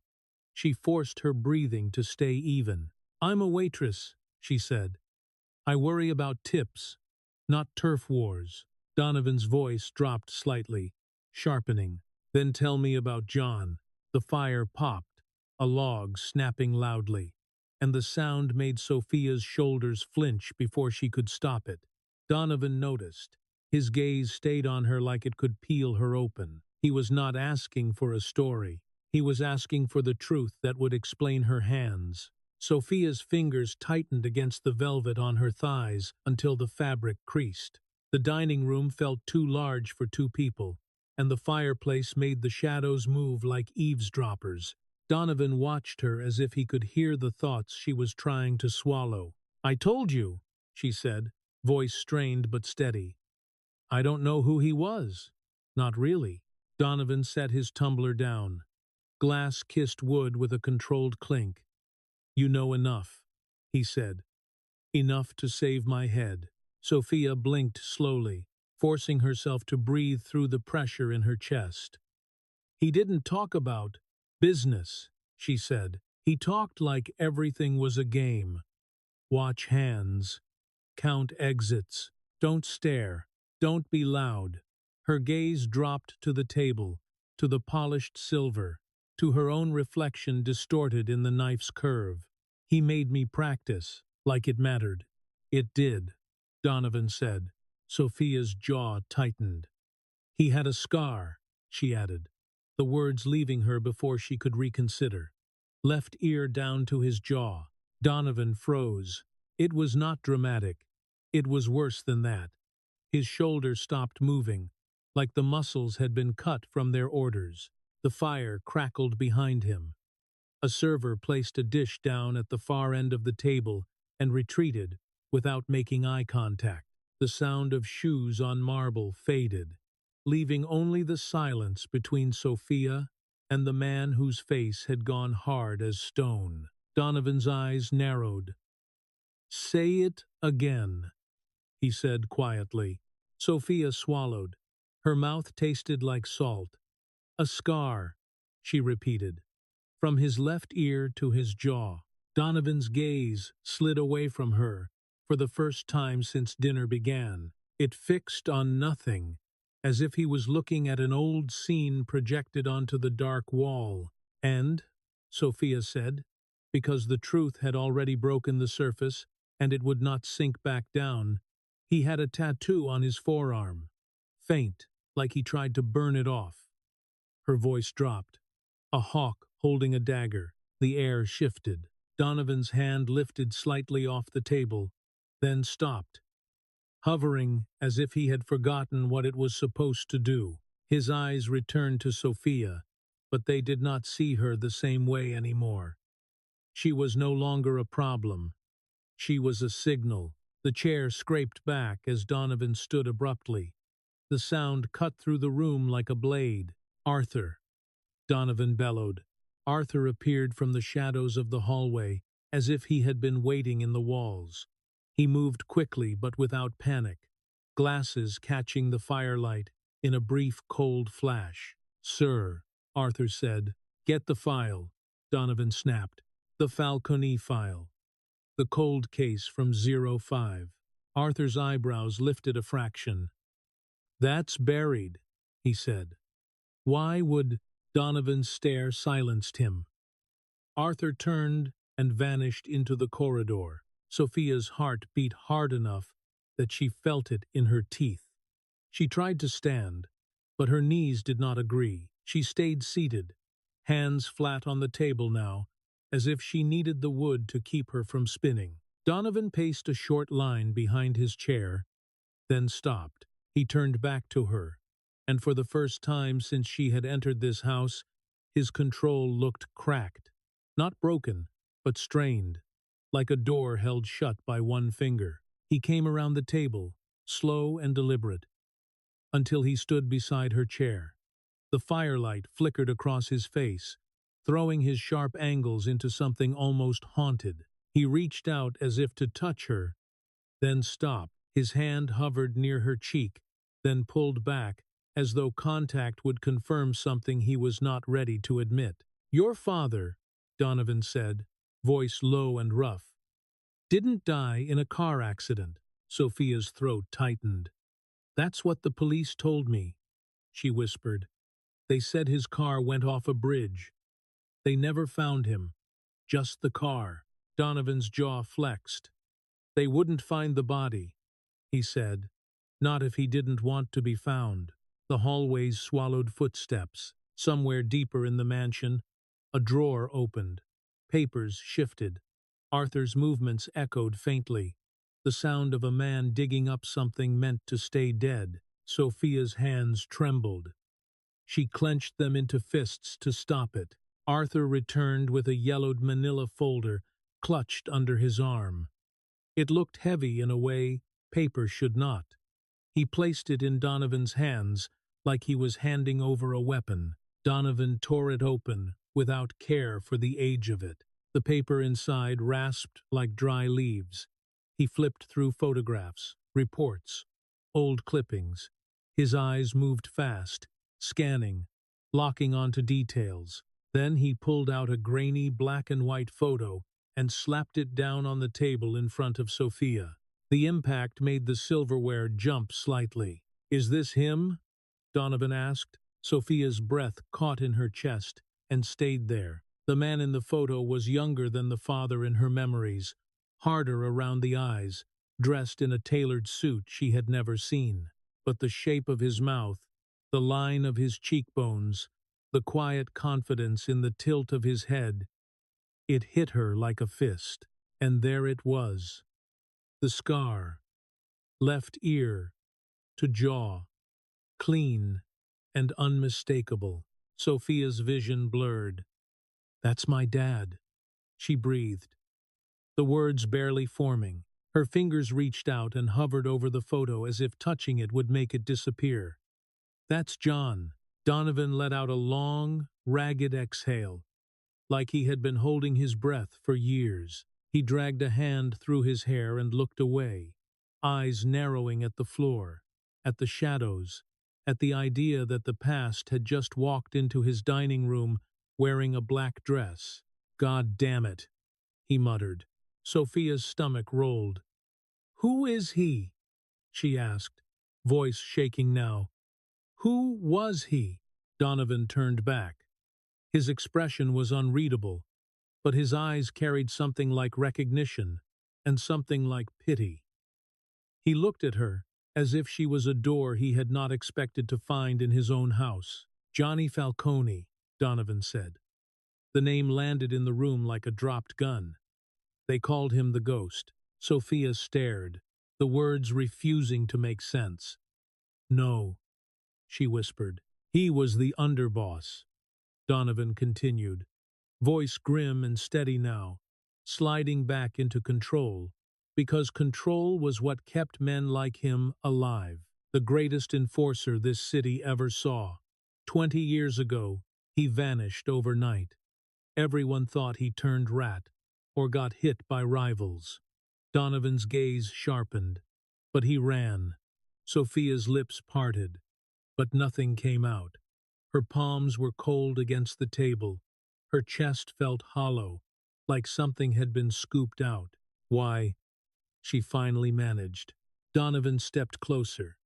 She forced her breathing to stay even. "I'm a waitress," she said. "I worry about tips, not turf wars." Donovan's voice dropped slightly, sharpening. "Then tell me about John." The fire popped, a log snapping loudly, and the sound made Sophia's shoulders flinch before she could stop it. Donovan noticed. His gaze stayed on her like it could peel her open. He was not asking for a story. He was asking for the truth that would explain her hands. Sophia's fingers tightened against the velvet on her thighs until the fabric creased. The dining room felt too large for 2 people, and the fireplace made the shadows move like eavesdroppers. Donovan watched her as if he could hear the thoughts she was trying to swallow. "I told you," she said, voice strained but steady. "I don't know who he was." "Not really." Donovan set his tumbler down. Glass kissed wood with a controlled clink. "You know enough," he said. Enough to save my head. Sophia blinked slowly, forcing herself to breathe through the pressure in her chest. He didn't talk about business, she said. He talked like everything was a game. Watch hands. Count exits. Don't stare. Don't be loud. Her gaze dropped to the table, to the polished silver, to her own reflection distorted in the knife's curve. He made me practice, like it mattered. It did, Donovan said. Sophia's jaw tightened. He had a scar, she added, the words leaving her before she could reconsider. Left ear down to his jaw. Donovan froze. It was not dramatic. It was worse than that. His shoulders stopped moving, like the muscles had been cut from their orders. The fire crackled behind him. A server placed a dish down at the far end of the table and retreated without making eye contact. The sound of shoes on marble faded, leaving only the silence between Sophia and the man whose face had gone hard as stone. Donovan's eyes narrowed. "Say it again," he said quietly. Sophia swallowed. Her mouth tasted like salt. "A scar," she repeated. From his left ear to his jaw, Donovan's gaze slid away from her for the first time since dinner began. It fixed on nothing, as if he was looking at an old scene projected onto the dark wall. "And," Sophia said, because the truth had already broken the surface and it would not sink back down, "he had a tattoo on his forearm. Faint, like he tried to burn it off." Her voice dropped. A hawk holding a dagger. The air shifted. Donovan's hand lifted slightly off the table, then stopped, hovering as if he had forgotten what it was supposed to do. His eyes returned to Sophia, but they did not see her the same way anymore. She was no longer a problem. She was a signal. The chair scraped back as Donovan stood abruptly. The sound cut through the room like a blade. "Arthur," Donovan bellowed. Arthur appeared from the shadows of the hallway, as if he had been waiting in the walls. He moved quickly but without panic, glasses catching the firelight in a brief cold flash. "Sir," Arthur said. "Get the file," Donovan snapped. "The Falcone file. The cold case from 05. Arthur's eyebrows lifted a fraction. "That's buried," he said. Why would Donovan's stare silenced him? Arthur turned and vanished into the corridor. Sophia's heart beat hard enough that she felt it in her teeth. She tried to stand, but her knees did not agree. She stayed seated, hands flat on the table now, as if she needed the wood to keep her from spinning. Donovan paced a short line behind his chair, then stopped. He turned back to her, and for the first time since she had entered this house, his control looked cracked. Not broken, but strained, like a door held shut by one finger. He came around the table, slow and deliberate, until he stood beside her chair. The firelight flickered across his face, throwing his sharp angles into something almost haunted. He reached out as if to touch her, then stopped. His hand hovered near her cheek, then pulled back, as though contact would confirm something he was not ready to admit. "Your father," Donovan said, voice low and rough, "didn't die in a car accident." Sophia's throat tightened. "That's what the police told me," she whispered. "They said his car went off a bridge. They never found him. Just the car." Donovan's jaw flexed. "They wouldn't find the body," he said. "Not if he didn't want to be found." The hallways swallowed footsteps. Somewhere deeper in the mansion, a drawer opened. Papers shifted. Arthur's movements echoed faintly. The sound of a man digging up something meant to stay dead. Sophia's hands trembled. She clenched them into fists to stop it. Arthur returned with a yellowed manila folder clutched under his arm. It looked heavy in a way paper should not. He placed it in Donovan's hands like he was handing over a weapon. Donovan tore it open without care for the age of it. The paper inside rasped like dry leaves. He flipped through photographs, reports, old clippings. His eyes moved fast, scanning, locking onto details. Then he pulled out a grainy black and white photo and slapped it down on the table in front of Sophia. The impact made the silverware jump slightly. "Is this him?" Donovan asked. Sophia's breath caught in her chest and stayed there. The man in the photo was younger than the father in her memories, harder around the eyes, dressed in a tailored suit she had never seen. But the shape of his mouth, the line of his cheekbones, the quiet confidence in the tilt of his head, it hit her like a fist. And there it was. The scar, left ear to jaw, clean and unmistakable. Sophia's vision blurred. "That's my dad," she breathed, the words barely forming. Her fingers reached out and hovered over the photo as if touching it would make it disappear. "That's John." Donovan let out a long, ragged exhale, like he had been holding his breath for years. He dragged a hand through his hair and looked away, eyes narrowing at the floor, at the shadows, at the idea that the past had just walked into his dining room wearing a black dress. "God damn it," he muttered. Sophia's stomach rolled. "Who is he?" she asked, voice shaking now. "Who was he?" Donovan turned back. His expression was unreadable, but his eyes carried something like recognition and something like pity. He looked at her as if she was a door he had not expected to find in his own house. "Johnny Falcone," Donovan said. The name landed in the room like a dropped gun. They called him the Ghost. Sophia stared, the words refusing to make sense. "No," she whispered. "He was the underboss," Donovan continued, voice grim and steady now, sliding back into control, because control was what kept men like him alive. The greatest enforcer this city ever saw. 20 years ago, he vanished overnight. Everyone thought he turned rat or got hit by rivals. Donovan's gaze sharpened, but he ran. Sophia's lips parted, but nothing came out. Her palms were cold against the table. Her chest felt hollow, like something had been scooped out. "Why?" she finally managed. Donovan stepped closer.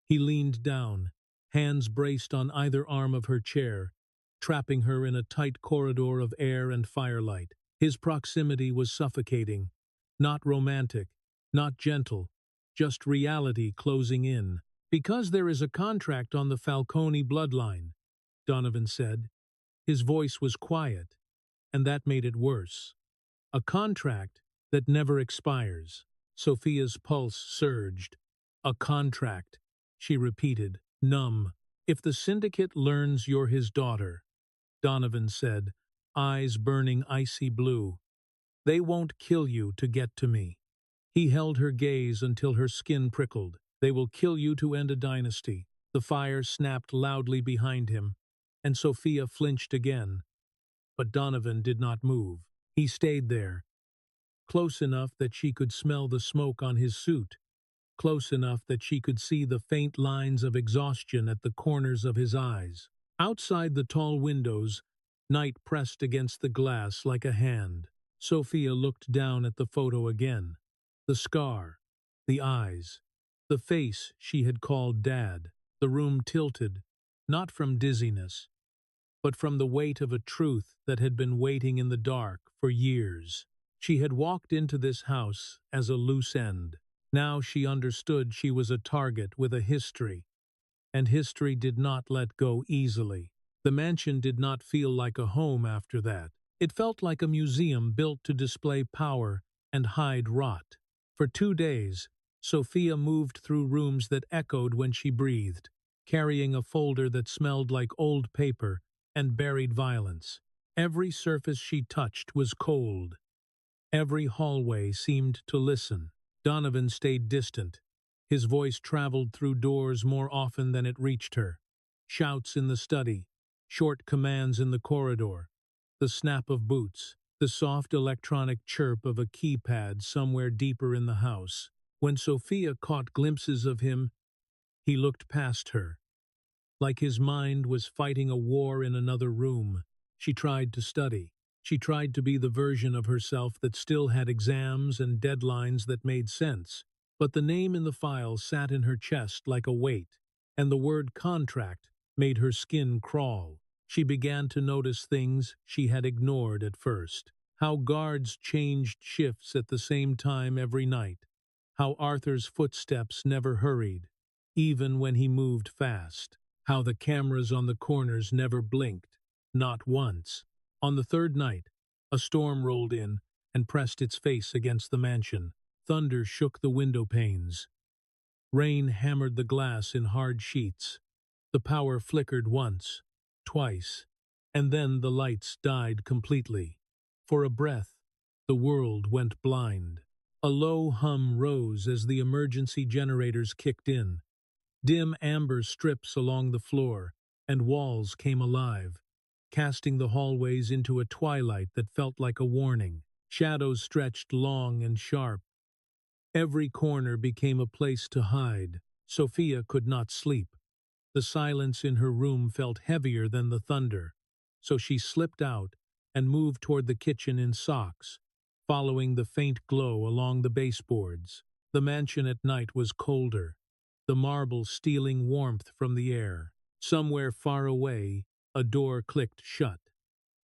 He leaned down, hands braced on either arm of her chair, trapping her in a tight corridor of air and firelight. His proximity was suffocating, not romantic, not gentle, just reality closing in. "Because there is a contract on the Falcone bloodline," Donovan said. His voice was quiet, and that made it worse. "A contract that never expires." Sophia's pulse surged. "A contract," she repeated, numb. "If the syndicate learns you're his daughter," Donovan said, eyes burning icy blue, "they won't kill you to get to me." He held her gaze until her skin prickled. "They will kill you to end a dynasty." The fire snapped loudly behind him, and Sophia flinched again. But Donovan did not move. He stayed there, close enough that she could smell the smoke on his suit, close enough that she could see the faint lines of exhaustion at the corners of his eyes. Outside the tall windows, night pressed against the glass like a hand. Sophia looked down at the photo again. The scar, the eyes, the face she had called Dad. The room tilted, not from dizziness, but from the weight of a truth that had been waiting in the dark for years. She had walked into this house as a loose end. Now she understood she was a target with a history, and history did not let go easily. The mansion did not feel like a home after that. It felt like a museum built to display power and hide rot. For 2 days, Sophia moved through rooms that echoed when she breathed, carrying a folder that smelled like old paper and buried violence. Every surface she touched was cold. Every hallway seemed to listen. Donovan stayed distant. His voice traveled through doors more often than it reached her. Shouts in the study, short commands in the corridor, the snap of boots. the soft electronic chirp of a keypad somewhere deeper in the house. When Sophia caught glimpses of him, he looked past her, like his mind was fighting a war in another room. She tried to study. She tried to be the version of herself that still had exams and deadlines that made sense. But the name in the file sat in her chest like a weight, and the word contract made her skin crawl. She began to notice things she had ignored at first. How guards changed shifts at the same time every night. How Arthur's footsteps never hurried, even when he moved fast. How the cameras on the corners never blinked, not once. On the third night, a storm rolled in and pressed its face against the mansion. Thunder shook the window panes. Rain hammered the glass in hard sheets. The power flickered once, twice, and then the lights died completely. For a breath, the world went blind. A low hum rose as the emergency generators kicked in. Dim amber strips along the floor, and walls came alive, casting the hallways into a twilight that felt like a warning. Shadows stretched long and sharp. Every corner became a place to hide. Sophia could not sleep. The silence in her room felt heavier than the thunder, so she slipped out and moved toward the kitchen in socks, following the faint glow along the baseboards. The mansion at night was colder, the marble stealing warmth from the air. Somewhere far away, a door clicked shut.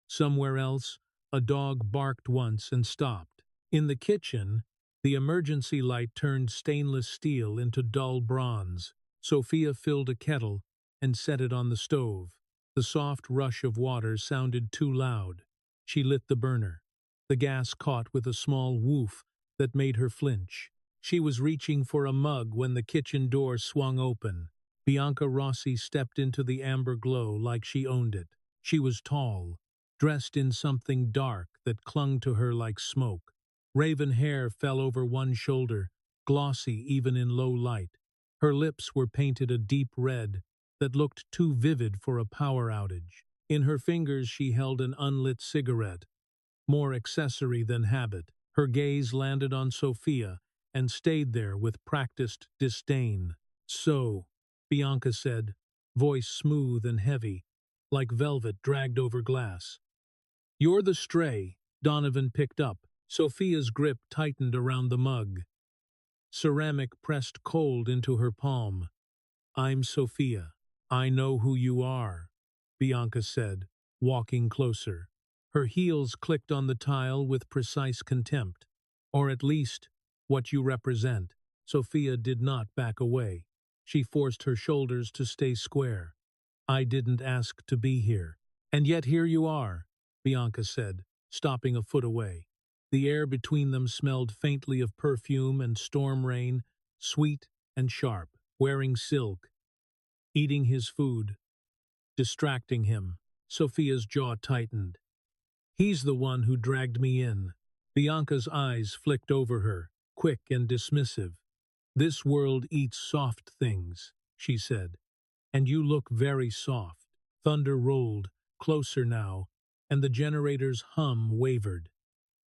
Somewhere else, a dog barked once and stopped. In the kitchen, the emergency light turned stainless steel into dull bronze. Sophia filled a kettle and set it on the stove. The soft rush of water sounded too loud. She lit the burner. The gas caught with a small woof that made her flinch. She was reaching for a mug when the kitchen door swung open. Bianca Rossi stepped into the amber glow like she owned it. She was tall, dressed in something dark that clung to her like smoke. Raven hair fell over one shoulder, glossy even in low light. Her lips were painted a deep red that looked too vivid for a power outage. In her fingers she held an unlit cigarette, more accessory than habit. Her gaze landed on Sophia and stayed there with practiced disdain. "So," Bianca said, voice smooth and heavy, like velvet dragged over glass. "You're the stray," Donovan picked up. Sophia's grip tightened around the mug. Ceramic pressed cold into her palm. "I'm Sophia. I know who you are," Bianca said, walking closer. Her heels clicked on the tile with precise contempt. "Or at least, what you represent." Sophia did not back away. She forced her shoulders to stay square. "I didn't ask to be here." "And yet here you are," Bianca said, stopping a foot away. The air between them smelled faintly of perfume and storm rain, sweet and sharp. "Wearing silk, eating his food, distracting him." Sophia's jaw tightened. "He's the one who dragged me in." Bianca's eyes flicked over her, quick and dismissive. "This world eats soft things," she said, "and you look very soft." Thunder rolled, closer now, and the generator's hum wavered.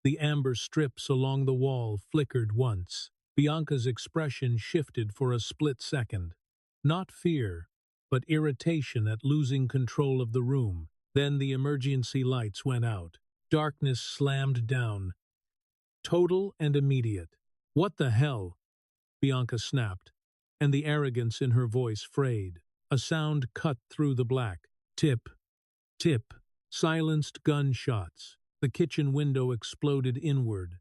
The amber strips along the wall flickered once. Bianca's expression shifted for a split second. Not fear, but irritation at losing control of the room. Then the emergency lights went out. Darkness slammed down. Total and immediate. "What the hell?" Bianca snapped, and the arrogance in her voice frayed. A sound cut through the black. Tip, tip, silenced gunshots. The kitchen window exploded inward.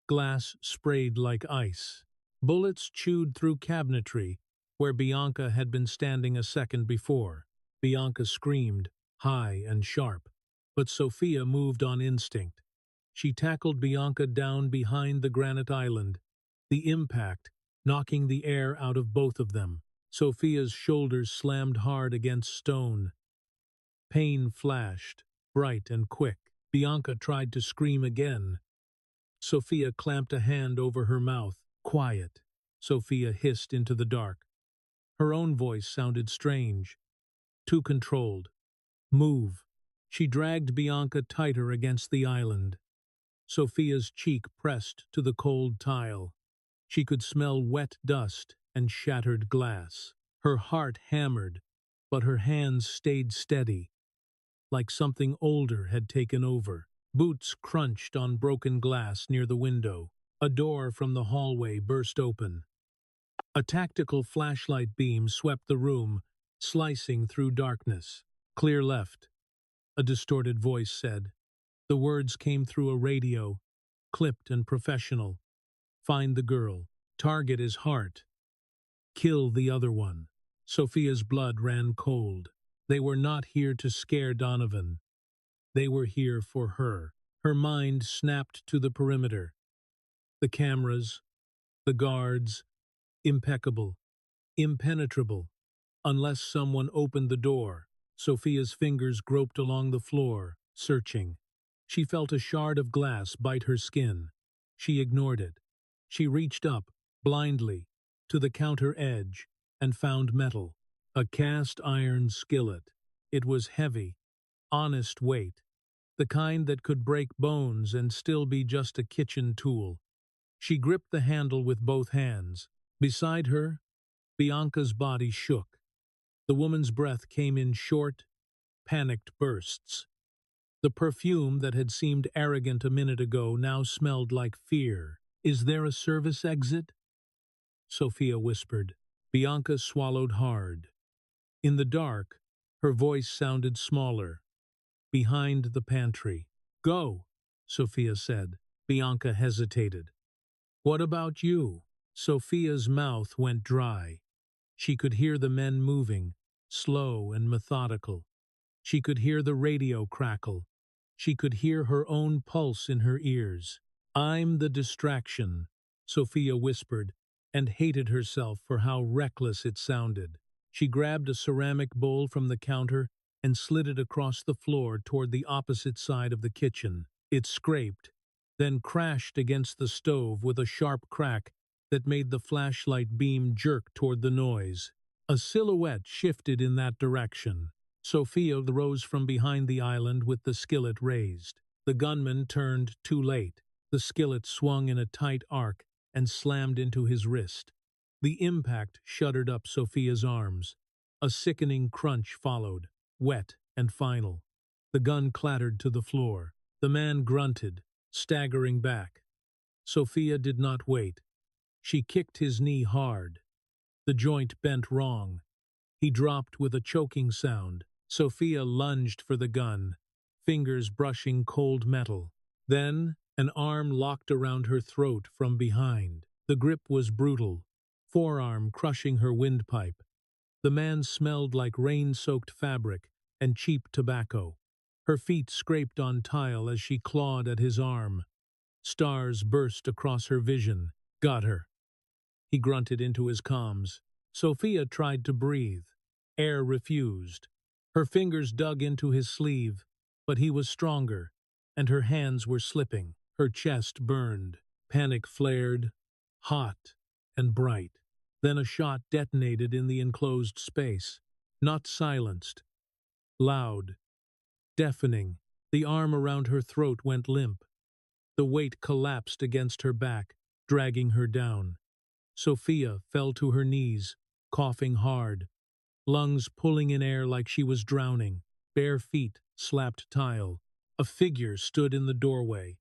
Glass sprayed like ice. Bullets chewed through cabinetry, where Bianca had been standing a second before. Bianca screamed, high and sharp, but Sophia moved on instinct. She tackled Bianca down behind the granite island, the impact knocking the air out of both of them. Sophia's shoulders slammed hard against stone. Pain flashed, bright and quick. Bianca tried to scream again. Sophia clamped a hand over her mouth. "Quiet," Sophia hissed into the dark. Her own voice sounded strange, too controlled. "Move." She dragged Bianca tighter against the island. Sophia's cheek pressed to the cold tile. She could smell wet dust and shattered glass. Her heart hammered, but her hands stayed steady, like something older had taken over. Boots crunched on broken glass near the window. A door from the hallway burst open. A tactical flashlight beam swept the room, slicing through darkness. "Clear left," a distorted voice said. The words came through a radio, clipped and professional. "Find the girl. Target is heart. Kill the other one." Sophia's blood ran cold. They were not here to scare Donovan. They were here for her. Her mind snapped to the perimeter. The cameras, the guards, impeccable, impenetrable. Unless someone opened the door, Sophia's fingers groped along the floor, searching. She felt a shard of glass bite her skin. She ignored it. She reached up, blindly, to the counter edge, and found metal. A cast iron skillet. It was heavy, honest weight, the kind that could break bones and still be just a kitchen tool. She gripped the handle with both hands. Beside her, Bianca's body shook. The woman's breath came in short, panicked bursts. The perfume that had seemed arrogant a minute ago now smelled like fear. "Is there a service exit?" Sophia whispered. Bianca swallowed hard. In the dark, her voice sounded smaller. "Behind the pantry." "Go," Sophia said. Bianca hesitated. "What about you?" Sophia's mouth went dry. She could hear the men moving, slow and methodical. She could hear the radio crackle. She could hear her own pulse in her ears. "I'm the distraction," Sophia whispered, and hated herself for how reckless it sounded. She grabbed a ceramic bowl from the counter and slid it across the floor toward the opposite side of the kitchen. It scraped, then crashed against the stove with a sharp crack that made the flashlight beam jerk toward the noise. A silhouette shifted in that direction. Sophia rose from behind the island with the skillet raised. The gunman turned too late. The skillet swung in a tight arc and slammed into his wrist. The impact shuddered up Sophia's arms. A sickening crunch followed, wet and final. The gun clattered to the floor. The man grunted, staggering back. Sophia did not wait. She kicked his knee hard. The joint bent wrong. He dropped with a choking sound. Sophia lunged for the gun, fingers brushing cold metal. Then, an arm locked around her throat from behind. The grip was brutal, forearm crushing her windpipe. The man smelled like rain-soaked fabric and cheap tobacco. Her feet scraped on tile as she clawed at his arm. Stars burst across her vision. "Got her," he grunted into his comms. Sophia tried to breathe. Air refused. Her fingers dug into his sleeve, but he was stronger, and her hands were slipping. Her chest burned. Panic flared, hot and bright. Then a shot detonated in the enclosed space. Not silenced. Loud. Deafening. The arm around her throat went limp. The weight collapsed against her back, dragging her down. Sophia fell to her knees, coughing hard, lungs pulling in air like she was drowning. Bare feet slapped tile. A figure stood in the doorway,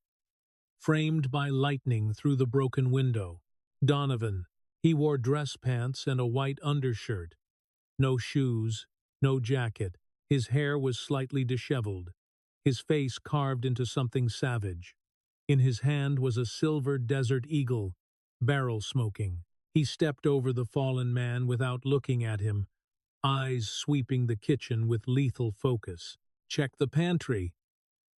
framed by lightning through the broken window. Donovan. He wore dress pants and a white undershirt. No shoes, no jacket. His hair was slightly disheveled, his face carved into something savage. In his hand was a silver desert eagle, barrel smoking. He stepped over the fallen man without looking at him, eyes sweeping the kitchen with lethal focus. "Check the pantry,"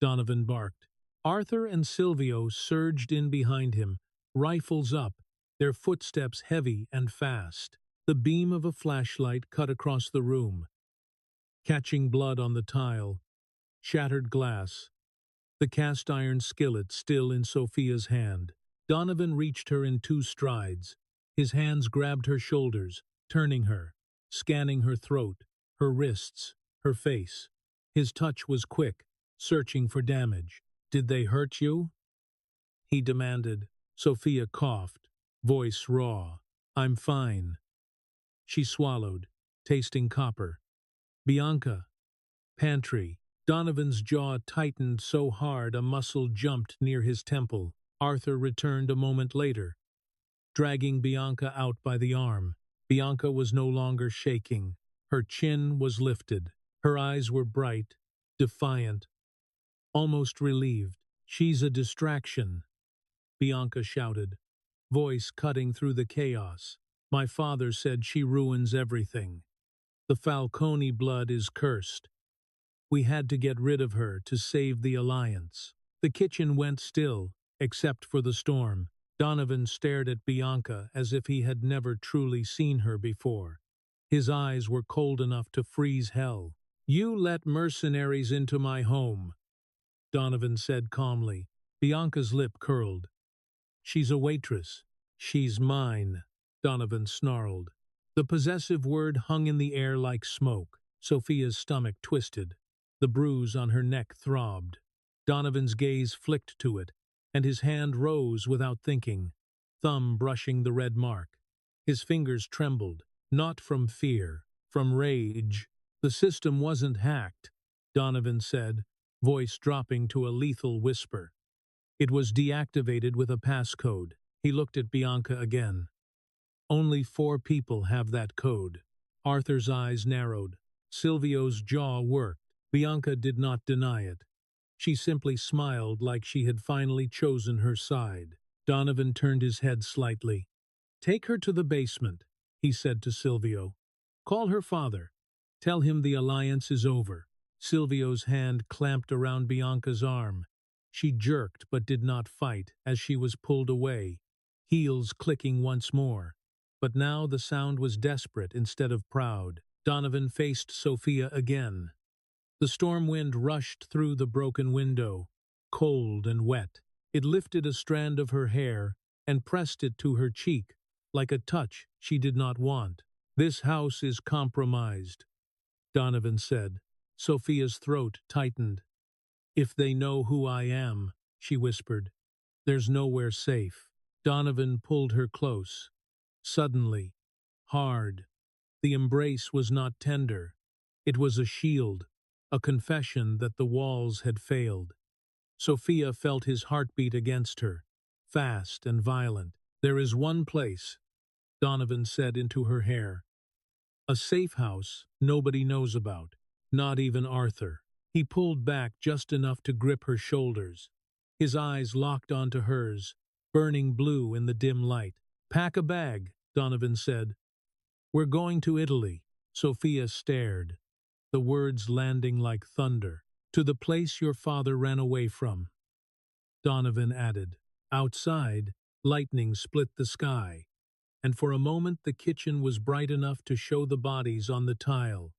Donovan barked. Arthur and Silvio surged in behind him, rifles up, their footsteps heavy and fast. The beam of a flashlight cut across the room, catching blood on the tile, shattered glass, the cast iron skillet still in Sophia's hand. Donovan reached her in 2 strides. His hands grabbed her shoulders, turning her, scanning her throat, her wrists, her face. His touch was quick, searching for damage. "Did they hurt you?" he demanded. Sophia coughed, voice raw. I'm fine. She swallowed, tasting copper. Bianca. Pantry. Donovan's jaw tightened so hard a muscle jumped near his temple. Arthur returned a moment later, dragging Bianca out by the arm. Bianca was no longer shaking. Her chin was lifted. Her eyes were bright, defiant, almost relieved. She's a distraction, Bianca shouted, voice cutting through the chaos. My father said she ruins everything. The Falcone blood is cursed. We had to get rid of her to save the Alliance. The kitchen went still, except for the storm. Donovan stared at Bianca as if he had never truly seen her before. His eyes were cold enough to freeze hell. You let mercenaries into my home, Donovan said calmly. Bianca's lip curled. She's a waitress. She's mine, Donovan snarled. The possessive word hung in the air like smoke. Sophia's stomach twisted. The bruise on her neck throbbed. Donovan's gaze flicked to it, and his hand rose without thinking, thumb brushing the red mark. His fingers trembled, not from fear, from rage. The system wasn't hacked, Donovan said, voice dropping to a lethal whisper. It was deactivated with a passcode. He looked at Bianca again. Only 4 people have that code. Arthur's eyes narrowed. Silvio's jaw worked. Bianca did not deny it. She simply smiled like she had finally chosen her side. Donovan turned his head slightly. Take her to the basement, he said to Silvio. Call her father. Tell him the alliance is over. Silvio's hand clamped around Bianca's arm. She jerked but did not fight as she was pulled away, heels clicking once more. But now the sound was desperate instead of proud. Donovan faced Sophia again. The storm wind rushed through the broken window, cold and wet. It lifted a strand of her hair and pressed it to her cheek, like a touch she did not want. This house is compromised, Donovan said. Sophia's throat tightened. If they know who I am, she whispered, there's nowhere safe. Donovan pulled her close. Suddenly, hard. The embrace was not tender. It was a shield, a confession that the walls had failed. Sophia felt his heartbeat against her, fast and violent. There is one place, Donovan said into her hair. A safe house nobody knows about, not even Arthur. He pulled back just enough to grip her shoulders. His eyes locked onto hers, burning blue in the dim light. Pack a bag, Donovan said. We're going to Italy. Sophia stared, the words landing like thunder. To the place your father ran away from, Donovan added. Outside, lightning split the sky, and for a moment the kitchen was bright enough to show the bodies on the tile,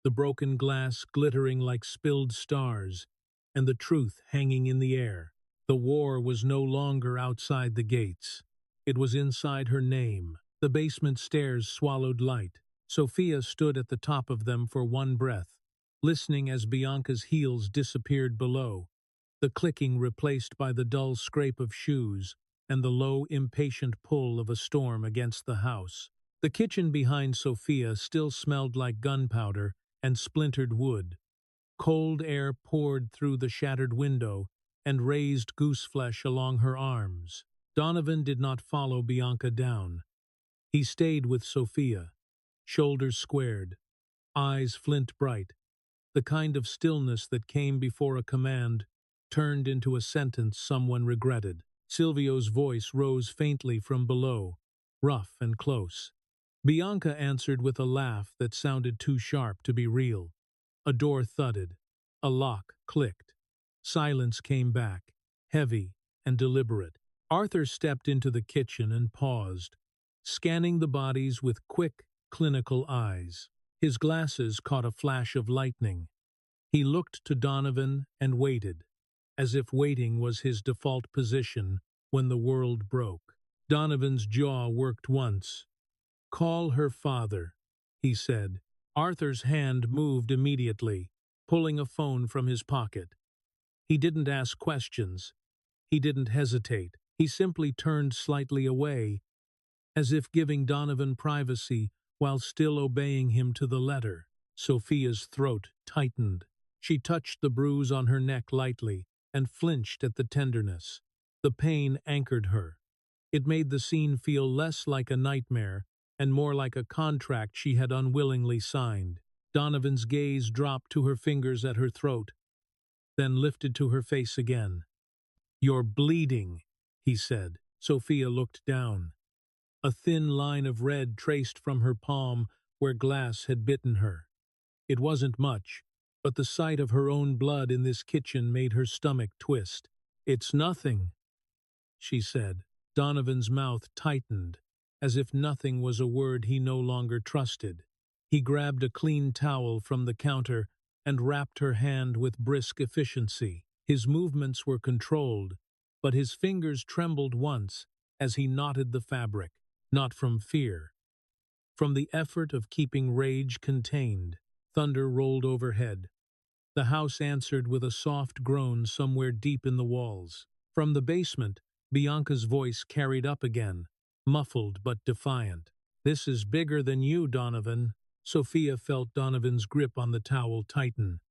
the broken glass glittering like spilled stars, and the truth hanging in the air. The war was no longer outside the gates. It was inside her name. The basement stairs swallowed light. Sophia stood at the top of them for one breath, listening as Bianca's heels disappeared below, the clicking replaced by the dull scrape of shoes and the low, impatient pull of a storm against the house. The kitchen behind Sophia still smelled like gunpowder and splintered wood. Cold air poured through the shattered window and raised gooseflesh along her arms. Donovan did not follow Bianca down. He stayed with Sophia, shoulders squared, eyes flint bright, the kind of stillness that came before a command turned into a sentence someone regretted. Silvio's voice rose faintly from below, rough and close. Bianca answered with a laugh that sounded too sharp to be real. A door thudded. A lock clicked. Silence came back, heavy and deliberate. Arthur stepped into the kitchen and paused, scanning the bodies with quick, clinical eyes. His glasses caught a flash of lightning. He looked to Donovan and waited, as if waiting was his default position when the world broke. Donovan's jaw worked once. Call her father, he said. Arthur's hand moved immediately, pulling a phone from his pocket. He didn't ask questions. He didn't hesitate. He simply turned slightly away, as if giving Donovan privacy while still obeying him to the letter. Sophia's throat tightened. She touched the bruise on her neck lightly and flinched at the tenderness. The pain anchored her. It made the scene feel less like a nightmare and more like a contract she had unwillingly signed. Donovan's gaze dropped to her fingers at her throat, then lifted to her face again. "You're bleeding," he said. Sophia looked down. A thin line of red traced from her palm where glass had bitten her. It wasn't much, but the sight of her own blood in this kitchen made her stomach twist. "It's nothing," she said. Donovan's mouth tightened, as if nothing was a word he no longer trusted. He grabbed a clean towel from the counter and wrapped her hand with brisk efficiency. His movements were controlled, but his fingers trembled once as he knotted the fabric, not from fear. From the effort of keeping rage contained. Thunder rolled overhead. The house answered with a soft groan somewhere deep in the walls. From the basement, Bianca's voice carried up again, muffled but defiant. "This is bigger than you, Donovan." Sophia felt Donovan's grip on the towel tighten.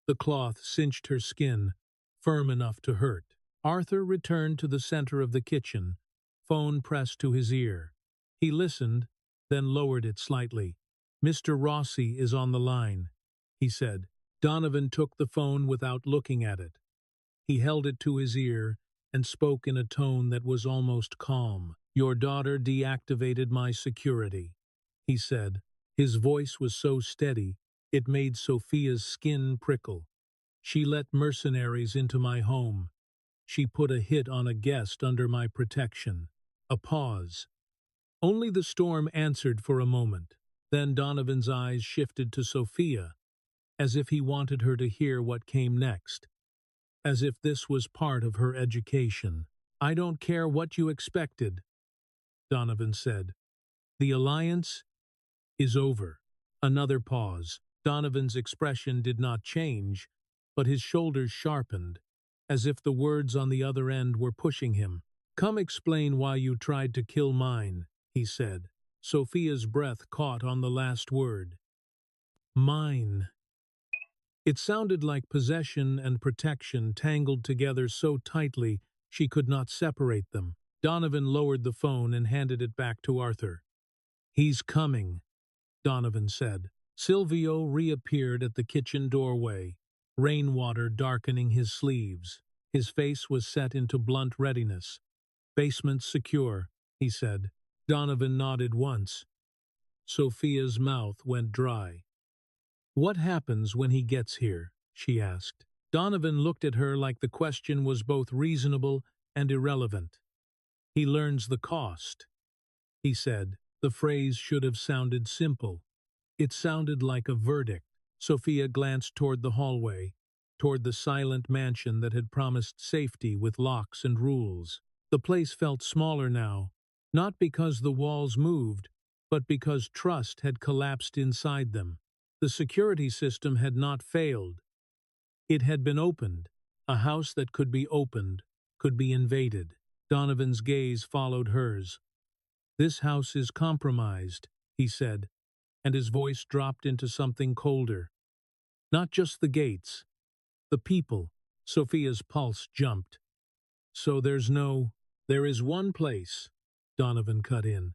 The cloth cinched her skin, firm enough to hurt. Arthur returned to the center of the kitchen, phone pressed to his ear. He listened, then lowered it slightly. "Mr. Rossi is on the line," he said. Donovan took the phone without looking at it. He held it to his ear and spoke in a tone that was almost calm. "Your daughter deactivated my security," he said. His voice was so steady, it made Sophia's skin prickle. "She let mercenaries into my home. She put a hit on a guest under my protection." A pause. Only the storm answered for a moment. Then Donovan's eyes shifted to Sophia, as if he wanted her to hear what came next, as if this was part of her education. "I don't care what you expected," Donovan said. "The alliance is over." Another pause. Donovan's expression did not change, but his shoulders sharpened, as if the words on the other end were pushing him. "Come explain why you tried to kill mine," he said. Sophia's breath caught on the last word. "Mine." It sounded like possession and protection tangled together so tightly she could not separate them. Donovan lowered the phone and handed it back to Arthur. "He's coming," Donovan said. Silvio reappeared at the kitchen doorway, rainwater darkening his sleeves. His face was set into blunt readiness. "Basement secure," he said. Donovan nodded once. Sophia's mouth went dry. "What happens when he gets here?" she asked. Donovan looked at her like the question was both reasonable and irrelevant. "He learns the cost," he said. The phrase should have sounded simple. It sounded like a verdict. Sophia glanced toward the hallway, toward the silent mansion that had promised safety with locks and rules. The place felt smaller now, not because the walls moved, but because trust had collapsed inside them. The security system had not failed. It had been opened. A house that could be opened, could be invaded. Donovan's gaze followed hers. "This house is compromised," he said, and his voice dropped into something colder. "Not just the gates. The people." Sophia's pulse jumped. "So there is one place," Donovan cut in.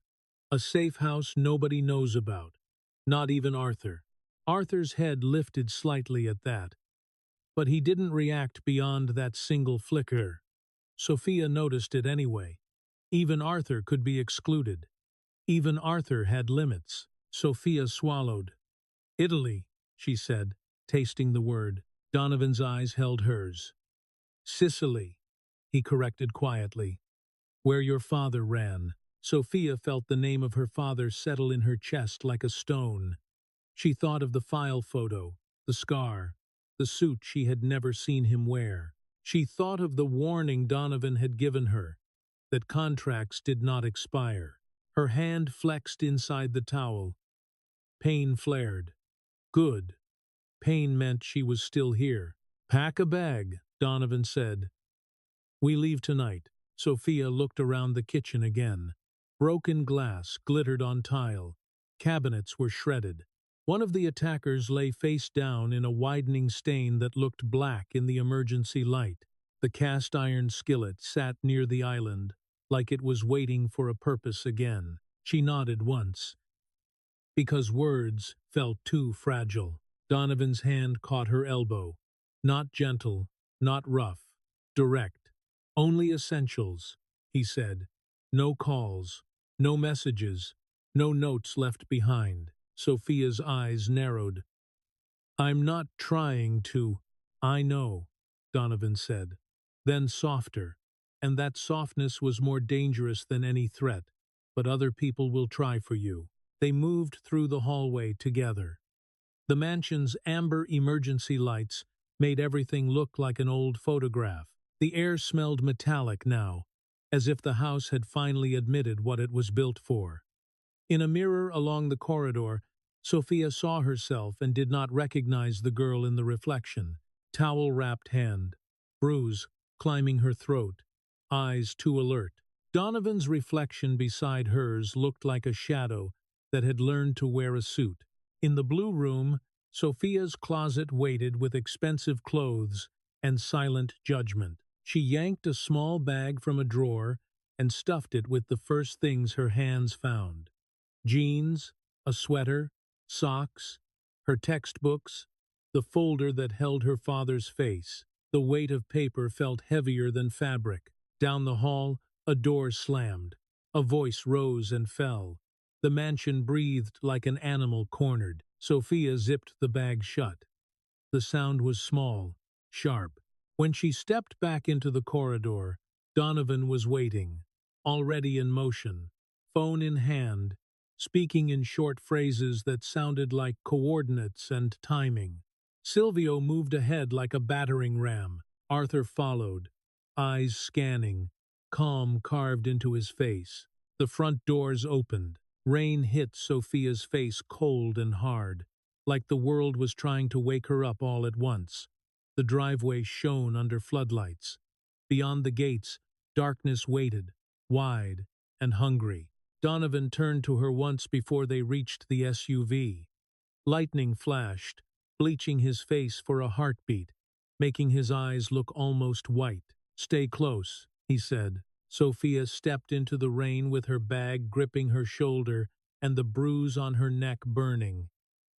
"A safe house nobody knows about. Not even Arthur." Arthur's head lifted slightly at that, but he didn't react beyond that single flicker. Sophia noticed it anyway. Even Arthur could be excluded. Even Arthur had limits. Sophia swallowed. "Italy," she said, tasting the word. Donovan's eyes held hers. "Sicily," he corrected quietly. "Where your father ran." Sophia felt the name of her father settle in her chest like a stone. She thought of the file photo, the scar, the suit she had never seen him wear. She thought of the warning Donovan had given her, that contracts did not expire. Her hand flexed inside the towel. Pain flared. Good. Pain meant she was still here. "Pack a bag," Donovan said. We leave tonight. Sophia looked around the kitchen again. Broken glass glittered on tile. Cabinets were shredded. One of the attackers lay face down in a widening stain that looked black in the emergency light. The cast iron skillet sat near the island, like it was waiting for a purpose again. She nodded once, because words felt too fragile. Donovan's hand caught her elbow. Not gentle, not rough, direct. Only essentials, he said. No calls, no messages, no notes left behind. Sophia's eyes narrowed. I'm not trying to. I know, Donovan said. Then softer, and that softness was more dangerous than any threat. But other people will try for you. They moved through the hallway together. The mansion's amber emergency lights made everything look like an old photograph. The air smelled metallic now, as if the house had finally admitted what it was built for. In a mirror along the corridor, Sophia saw herself and did not recognize the girl in the reflection. Towel-wrapped hand, bruise climbing her throat, eyes too alert. Donovan's reflection beside hers looked like a shadow that had learned to wear a suit. In the blue room, Sophia's closet waited with expensive clothes and silent judgment. She yanked a small bag from a drawer and stuffed it with the first things her hands found. Jeans, a sweater, socks, her textbooks, the folder that held her father's face. The weight of paper felt heavier than fabric. Down the hall, a door slammed. A voice rose and fell. The mansion breathed like an animal cornered. Sophia zipped the bag shut. The sound was small, sharp. When she stepped back into the corridor, Donovan was waiting, already in motion, phone in hand, speaking in short phrases that sounded like coordinates and timing. Silvio moved ahead like a battering ram. Arthur followed, eyes scanning, calm carved into his face. The front doors opened. Rain hit Sophia's face cold and hard, like the world was trying to wake her up all at once. The driveway shone under floodlights. Beyond the gates, darkness waited, wide and hungry. Donovan turned to her once before they reached the SUV. Lightning flashed, bleaching his face for a heartbeat, making his eyes look almost white. "Stay close," he said. Sophia stepped into the rain with her bag gripping her shoulder and the bruise on her neck burning.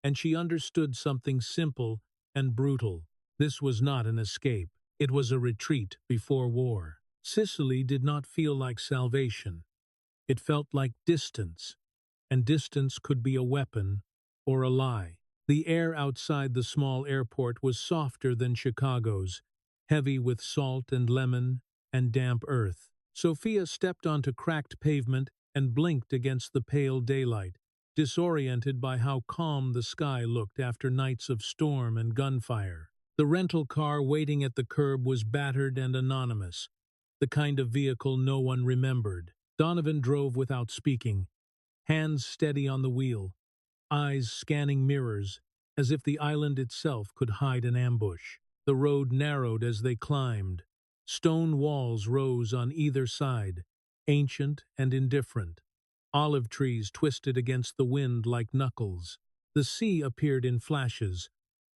And she understood something simple and brutal. This was not an escape. It was a retreat before war. Sicily did not feel like salvation. It felt like distance, and distance could be a weapon or a lie. The air outside the small airport was softer than Chicago's, heavy with salt and lemon and damp earth. Sophia stepped onto cracked pavement and blinked against the pale daylight, disoriented by how calm the sky looked after nights of storm and gunfire. The rental car waiting at the curb was battered and anonymous, the kind of vehicle no one remembered. Donovan drove without speaking, hands steady on the wheel, eyes scanning mirrors, as if the island itself could hide an ambush. The road narrowed as they climbed. Stone walls rose on either side, ancient and indifferent. Olive trees twisted against the wind like knuckles. The sea appeared in flashes,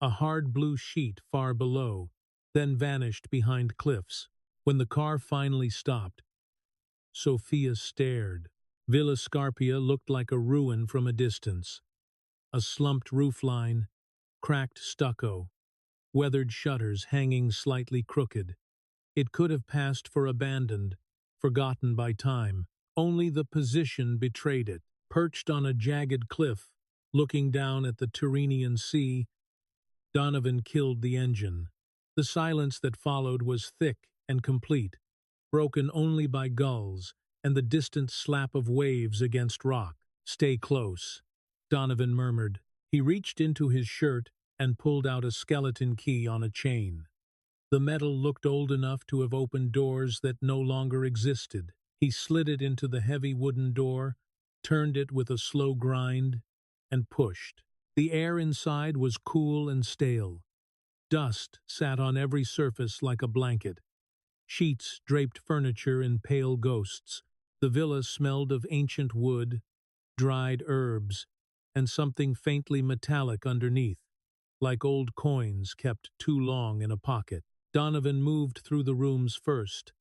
a hard blue sheet far below, then vanished behind cliffs. When the car finally stopped, Sophia stared. Villa Scarpia looked like a ruin from a distance. A slumped roofline, cracked stucco, weathered shutters hanging slightly crooked. It could have passed for abandoned, forgotten by time. Only the position betrayed it. Perched on a jagged cliff, looking down at the Tyrrhenian Sea, Donovan killed the engine. The silence that followed was thick and complete, broken only by gulls and the distant slap of waves against rock. "Stay close," Donovan murmured. He reached into his shirt and pulled out a skeleton key on a chain. The metal looked old enough to have opened doors that no longer existed. He slid it into the heavy wooden door, turned it with a slow grind, and pushed. The air inside was cool and stale. Dust sat on every surface like a blanket. Sheets draped furniture in pale ghosts. The villa smelled of ancient wood, dried herbs, and something faintly metallic underneath, like old coins kept too long in a pocket. Donovan moved through the rooms first,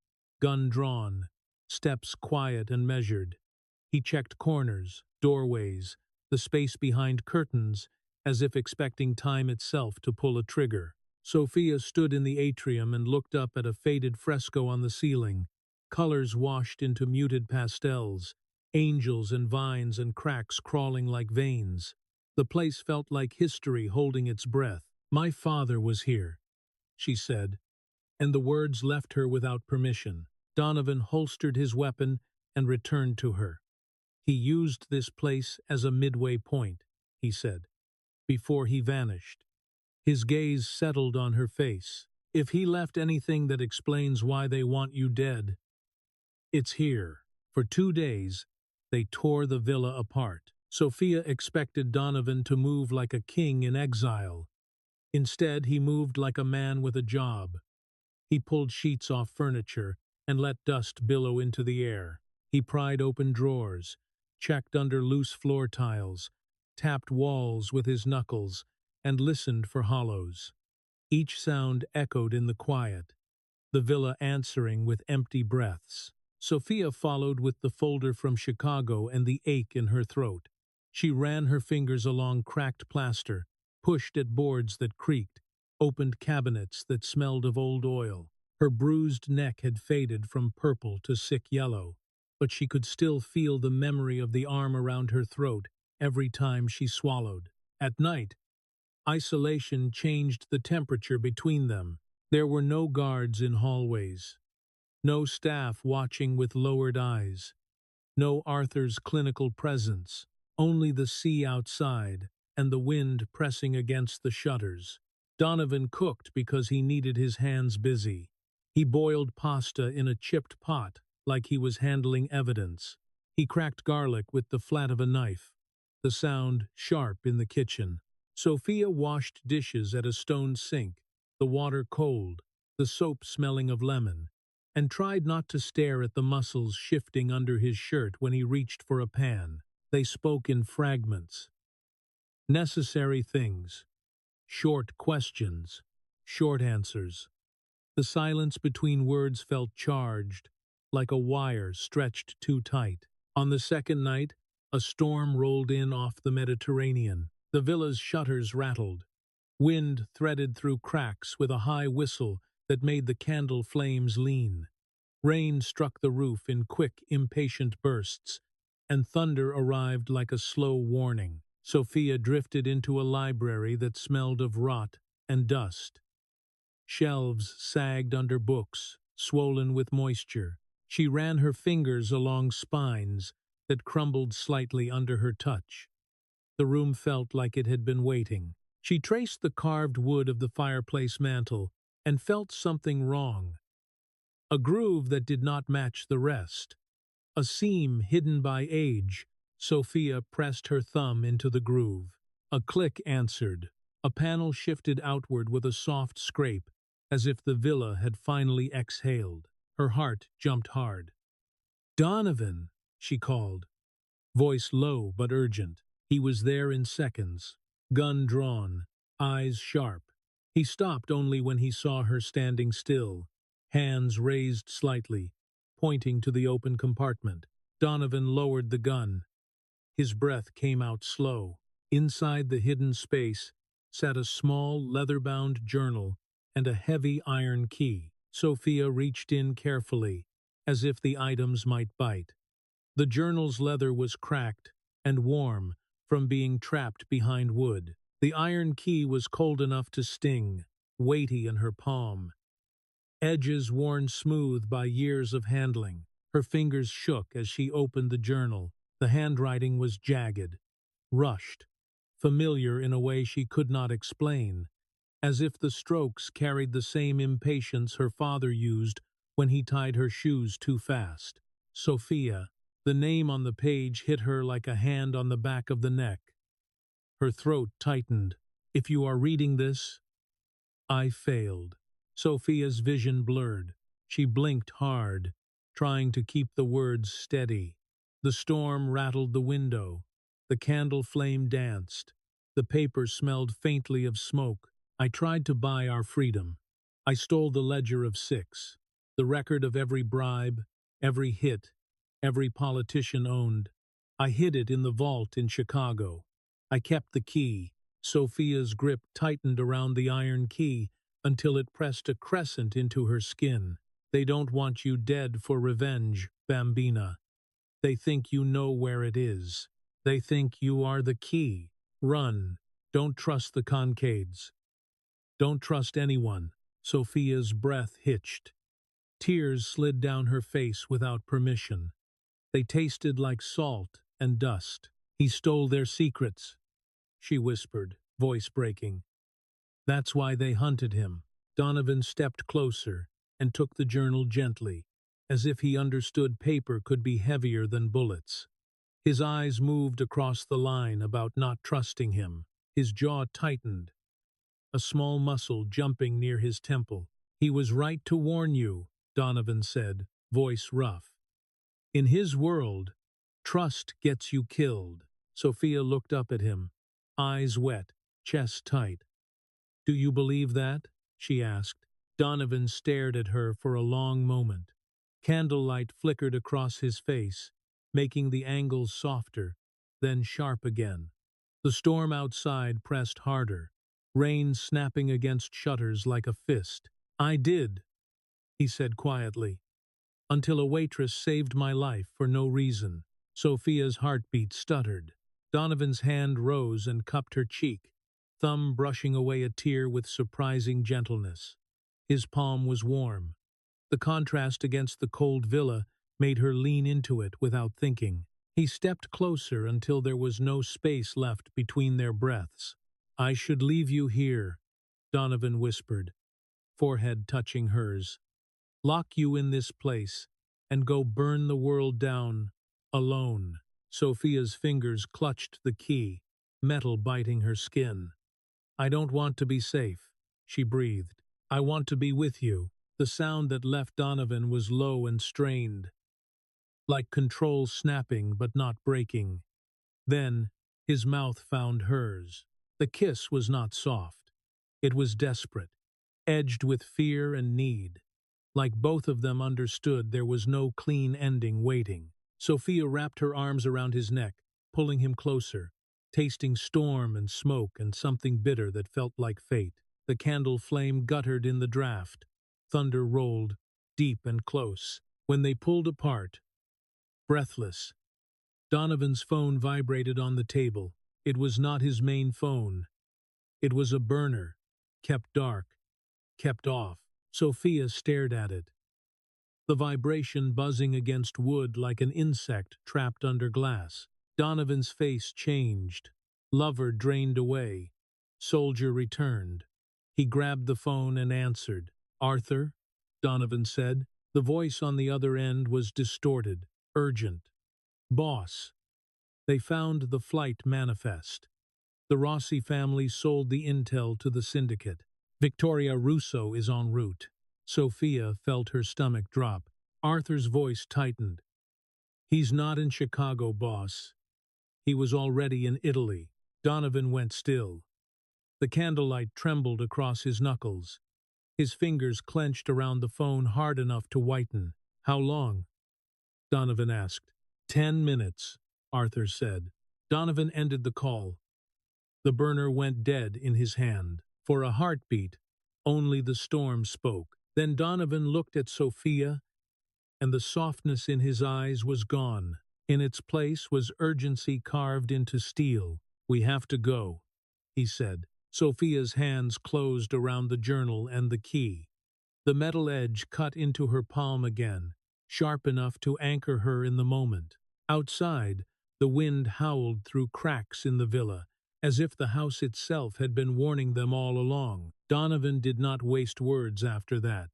gun drawn, steps quiet and measured. He checked corners, doorways, the space behind curtains, as if expecting time itself to pull a trigger. Sophia stood in the atrium and looked up at a faded fresco on the ceiling, colors washed into muted pastels, angels and vines and cracks crawling like veins. The place felt like history holding its breath. "My father was here," she said, and the words left her without permission. Donovan holstered his weapon and returned to her. "He used this place as a midway point," he said, before he vanished. His gaze settled on her face. "If he left anything that explains why they want you dead, it's here." For 2 days, they tore the villa apart. Sophia expected Donovan to move like a king in exile. Instead, he moved like a man with a job. He pulled sheets off furniture and let dust billow into the air. He pried open drawers, checked under loose floor tiles, tapped walls with his knuckles, and listened for hollows. Each sound echoed in the quiet, the villa answering with empty breaths. Sophia followed with the folder from Chicago and the ache in her throat. She ran her fingers along cracked plaster, pushed at boards that creaked, opened cabinets that smelled of old oil. Her bruised neck had faded from purple to sick yellow, but she could still feel the memory of the arm around her throat every time she swallowed. At night, isolation changed the temperature between them. There were no guards in hallways, no staff watching with lowered eyes, no Arthur's clinical presence, only the sea outside and the wind pressing against the shutters. Donovan cooked because he needed his hands busy. He boiled pasta in a chipped pot like he was handling evidence. He cracked garlic with the flat of a knife, the sound sharp in the kitchen. Sophia washed dishes at a stone sink, the water cold, the soap smelling of lemon, and tried not to stare at the muscles shifting under his shirt when he reached for a pan. They spoke in fragments. Necessary things. Short questions. Short answers. The silence between words felt charged, like a wire stretched too tight. On the second night, a storm rolled in off the Mediterranean. The villa's shutters rattled. Wind threaded through cracks with a high whistle that made the candle flames lean. Rain struck the roof in quick, impatient bursts, and thunder arrived like a slow warning. Sophia drifted into a library that smelled of rot and dust. Shelves sagged under books, swollen with moisture. She ran her fingers along spines that crumbled slightly under her touch. The room felt like it had been waiting. She traced the carved wood of the fireplace mantel and felt something wrong. A groove that did not match the rest. A seam hidden by age. Sophia pressed her thumb into the groove. A click answered. A panel shifted outward with a soft scrape, as if the villa had finally exhaled. Her heart jumped hard. "Donovan," she called, voice low but urgent. He was there in seconds, gun drawn, eyes sharp. He stopped only when he saw her standing still, hands raised slightly, pointing to the open compartment. Donovan lowered the gun. His breath came out slow. Inside the hidden space sat a small leather-bound journal and a heavy iron key. Sophia reached in carefully, as if the items might bite. The journal's leather was cracked and warm from being trapped behind wood. The iron key was cold enough to sting, weighty in her palm. Edges worn smooth by years of handling. Her fingers shook as she opened the journal. The handwriting was jagged, rushed, familiar in a way she could not explain, as if the strokes carried the same impatience her father used when he tied her shoes too fast. Sophia. The name on the page hit her like a hand on the back of the neck. Her throat tightened. "If you are reading this, I failed." Sophia's vision blurred. She blinked hard, trying to keep the words steady. The storm rattled the window. The candle flame danced. The paper smelled faintly of smoke. I tried to buy our freedom. I stole the ledger of 6, the record of every bribe, every hit, every politician owned. I hid it in the vault in Chicago. I kept the key. Sophia's grip tightened around the iron key until it pressed a crescent into her skin. They don't want you dead for revenge, Bambina. They think you know where it is. They think you are the key. Run. Don't trust the Concades. Don't trust anyone. Sophia's breath hitched. Tears slid down her face without permission. They tasted like salt and dust. He stole their secrets, she whispered, voice breaking. That's why they hunted him. Donovan stepped closer and took the journal gently, as if he understood paper could be heavier than bullets. His eyes moved across the line about not trusting him. His jaw tightened, a small muscle jumping near his temple. He was right to warn you, Donovan said, voice rough. In his world, trust gets you killed. Sophia looked up at him, eyes wet, chest tight. Do you believe that? She asked. Donovan stared at her for a long moment. Candlelight flickered across his face, making the angles softer, then sharp again. The storm outside pressed harder, rain snapping against shutters like a fist. I did, he said quietly, until a waitress saved my life for no reason. Sophia's heartbeat stuttered. Donovan's hand rose and cupped her cheek, thumb brushing away a tear with surprising gentleness. His palm was warm. The contrast against the cold villa made her lean into it without thinking. He stepped closer until there was no space left between their breaths. I should leave you here, Donovan whispered, forehead touching hers. Lock you in this place and go burn the world down, alone. Sophia's fingers clutched the key, metal biting her skin. I don't want to be safe, she breathed. I want to be with you. The sound that left Donovan was low and strained, like control snapping but not breaking. Then, his mouth found hers. The kiss was not soft. It was desperate, edged with fear and need. Like both of them understood there was no clean ending waiting. Sophia wrapped her arms around his neck, pulling him closer, tasting storm and smoke and something bitter that felt like fate. The candle flame guttered in the draft. Thunder rolled, deep and close. When they pulled apart, breathless, Donovan's phone vibrated on the table. It was not his main phone. It was a burner, kept dark, kept off. Sophia stared at it, the vibration buzzing against wood like an insect trapped under glass. Donovan's face changed. Lover drained away. Soldier returned. He grabbed the phone and answered. Arthur? Donovan said. The voice on the other end was distorted, urgent. Boss. They found the flight manifest. The Rossi family sold the intel to the syndicate. Victoria Russo is en route. Sophia felt her stomach drop. Arthur's voice tightened. He's not in Chicago, boss. He was already in Italy. Donovan went still. The candlelight trembled across his knuckles. His fingers clenched around the phone hard enough to whiten. How long? Donovan asked. 10 minutes, Arthur said. Donovan ended the call. The burner went dead in his hand. For a heartbeat, only the storm spoke. Then Donovan looked at Sophia, and the softness in his eyes was gone. In its place was urgency carved into steel. We have to go, he said. Sophia's hands closed around the journal and the key. The metal edge cut into her palm again, sharp enough to anchor her in the moment. Outside, the wind howled through cracks in the villa, as if the house itself had been warning them all along. Donovan did not waste words after that.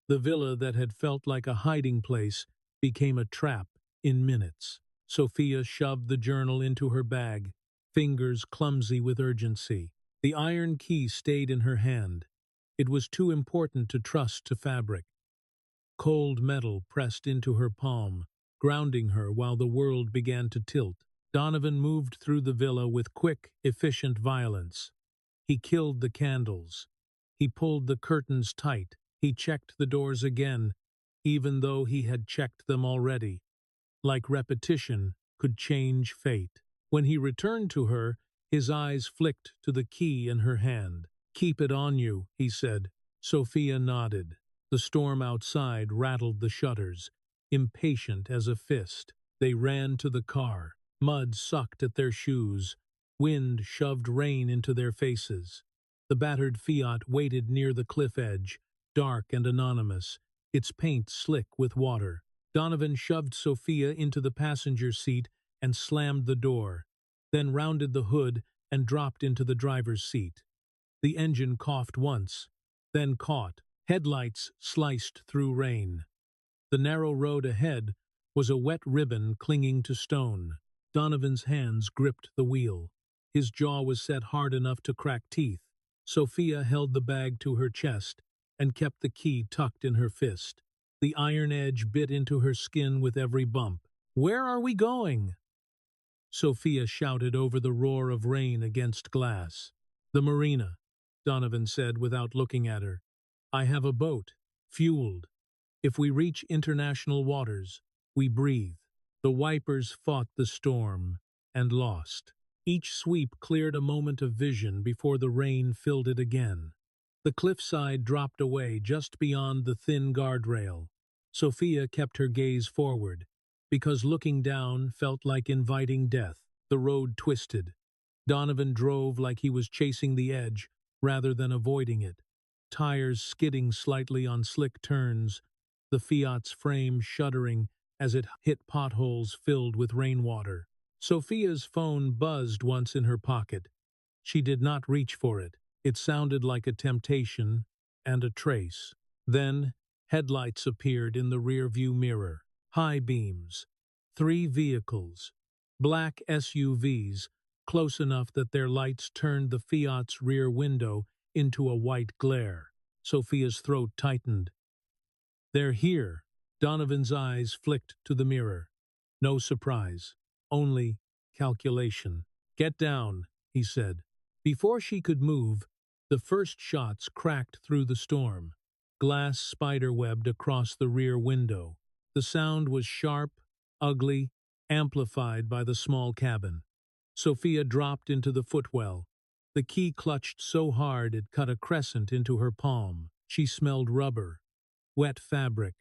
The villa that had felt like a hiding place became a trap in minutes. Sophia shoved the journal into her bag, fingers clumsy with urgency. The iron key stayed in her hand. It was too important to trust to fabric. Cold metal pressed into her palm, grounding her while the world began to tilt. Donovan moved through the villa with quick, efficient violence. He killed the candles. He pulled the curtains tight. He checked the doors again, even though he had checked them already. Like repetition could change fate. When he returned to her, his eyes flicked to the key in her hand. "Keep it on you," he said. Sophia nodded. The storm outside rattled the shutters, impatient as a fist. They ran to the car. Mud sucked at their shoes. Wind shoved rain into their faces. The battered Fiat waited near the cliff edge, dark and anonymous, its paint slick with water. Donovan shoved Sophia into the passenger seat and slammed the door, then rounded the hood and dropped into the driver's seat. The engine coughed once, then caught. Headlights sliced through rain. The narrow road ahead was a wet ribbon clinging to stone. Donovan's hands gripped the wheel. His jaw was set hard enough to crack teeth. Sophia held the bag to her chest and kept the key tucked in her fist. The iron edge bit into her skin with every bump. "Where are we going?" Sophia shouted over the roar of rain against glass. "The marina," Donovan said without looking at her. "I have a boat, fueled. If we reach international waters, we breathe." The wipers fought the storm and lost. Each sweep cleared a moment of vision before the rain filled it again. The cliffside dropped away just beyond the thin guardrail. Sophia kept her gaze forward, because looking down felt like inviting death. The road twisted. Donovan drove like he was chasing the edge rather than avoiding it, tires skidding slightly on slick turns, the Fiat's frame shuddering as it hit potholes filled with rainwater. Sophia's phone buzzed once in her pocket. She did not reach for it. It sounded like a temptation and a trace. Then, headlights appeared in the rearview mirror. High beams. 3 vehicles. Black SUVs, close enough that their lights turned the Fiat's rear window into a white glare. Sophia's throat tightened. "They're here." Donovan's eyes flicked to the mirror. No surprise, only calculation. "Get down," he said. Before she could move, the first shots cracked through the storm. Glass spiderwebbed across the rear window. The sound was sharp, ugly, amplified by the small cabin. Sophia dropped into the footwell. The key clutched so hard it cut a crescent into her palm. She smelled rubber, wet fabric,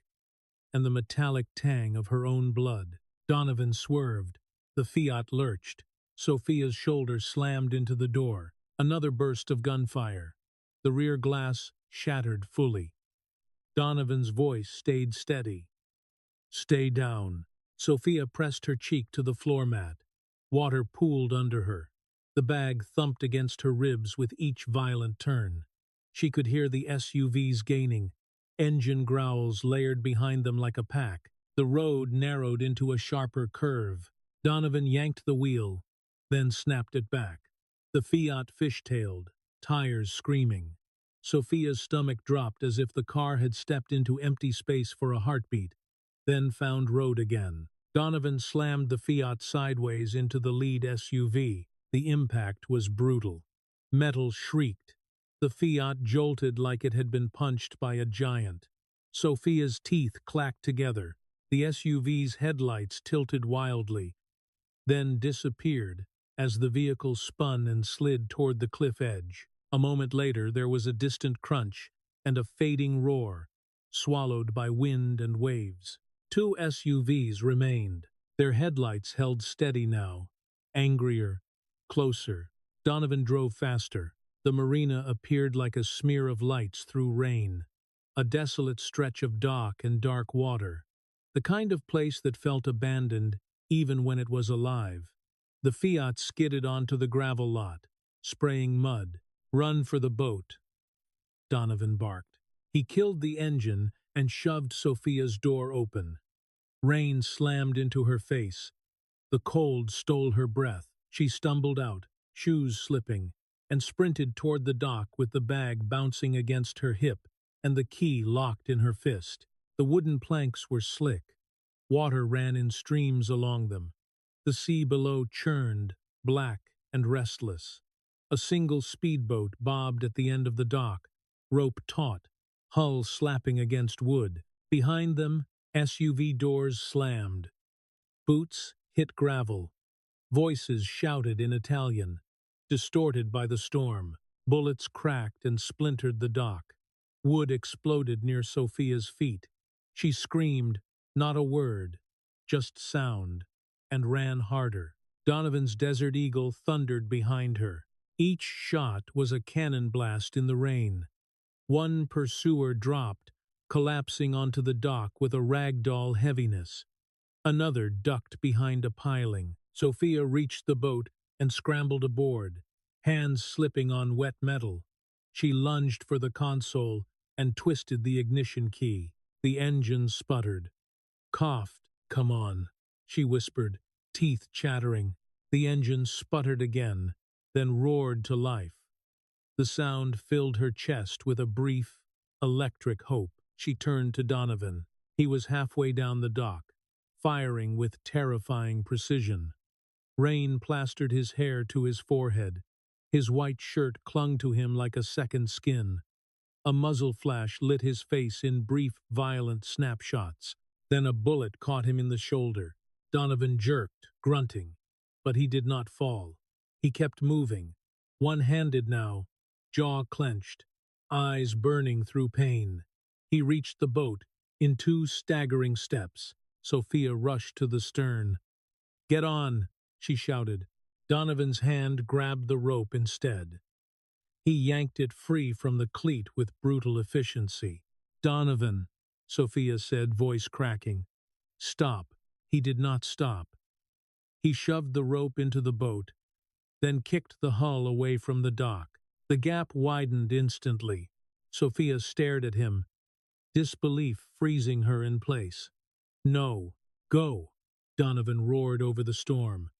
and the metallic tang of her own blood. Donovan swerved. The Fiat lurched. Sophia's shoulder slammed into the door. Another burst of gunfire. The rear glass shattered fully. Donovan's voice stayed steady. "Stay down." Sophia pressed her cheek to the floor mat. Water pooled under her. The bag thumped against her ribs with each violent turn. She could hear the SUVs gaining, engine growls layered behind them like a pack. The road narrowed into a sharper curve. Donovan yanked the wheel, then snapped it back. The Fiat fishtailed, tires screaming. Sophia's stomach dropped as if the car had stepped into empty space for a heartbeat, then found road again. Donovan slammed the Fiat sideways into the lead SUV. The impact was brutal. Metal shrieked. The Fiat jolted like it had been punched by a giant. Sophia's teeth clacked together. The SUV's headlights tilted wildly, then disappeared as the vehicle spun and slid toward the cliff edge. A moment later, there was a distant crunch and a fading roar, swallowed by wind and waves. 2 SUVs remained. Their headlights held steady now, angrier, closer. Donovan drove faster. The marina appeared like a smear of lights through rain, a desolate stretch of dock and dark water, the kind of place that felt abandoned even when it was alive. The Fiat skidded onto the gravel lot, spraying mud. "Run for the boat," Donovan barked. He killed the engine and shoved Sophia's door open. Rain slammed into her face. The cold stole her breath. She stumbled out, shoes slipping, and sprinted toward the dock with the bag bouncing against her hip and the key locked in her fist. The wooden planks were slick. Water ran in streams along them. The sea below churned, black and restless. A single speedboat bobbed at the end of the dock, rope taut, hull slapping against wood. Behind them, SUV doors slammed. Boots hit gravel. Voices shouted in Italian, distorted by the storm. Bullets cracked and splintered the dock. Wood exploded near Sophia's feet. She screamed, not a word, just sound, and ran harder. Donovan's Desert Eagle thundered behind her. Each shot was a cannon blast in the rain. One pursuer dropped, collapsing onto the dock with a ragdoll heaviness. Another ducked behind a piling. Sophia reached the boat and scrambled aboard, hands slipping on wet metal. She lunged for the console and twisted the ignition key. The engine sputtered. Coughed. "Come on," she whispered, teeth chattering. The engine sputtered again, then roared to life. The sound filled her chest with a brief, electric hope. She turned to Donovan. He was halfway down the dock, firing with terrifying precision. Rain plastered his hair to his forehead. His white shirt clung to him like a second skin. A muzzle flash lit his face in brief, violent snapshots. Then a bullet caught him in the shoulder. Donovan jerked, grunting, but he did not fall. He kept moving, one-handed now, jaw clenched, eyes burning through pain. He reached the boat in 2 staggering steps. Sophia rushed to the stern. "Get on," she shouted. Donovan's hand grabbed the rope instead. He yanked it free from the cleat with brutal efficiency. "Donovan," Sophia said, voice cracking. "Stop." He did not stop. He shoved the rope into the boat, then kicked the hull away from the dock. The gap widened instantly. Sophia stared at him, disbelief freezing her in place. "No, go," Donovan roared over the storm.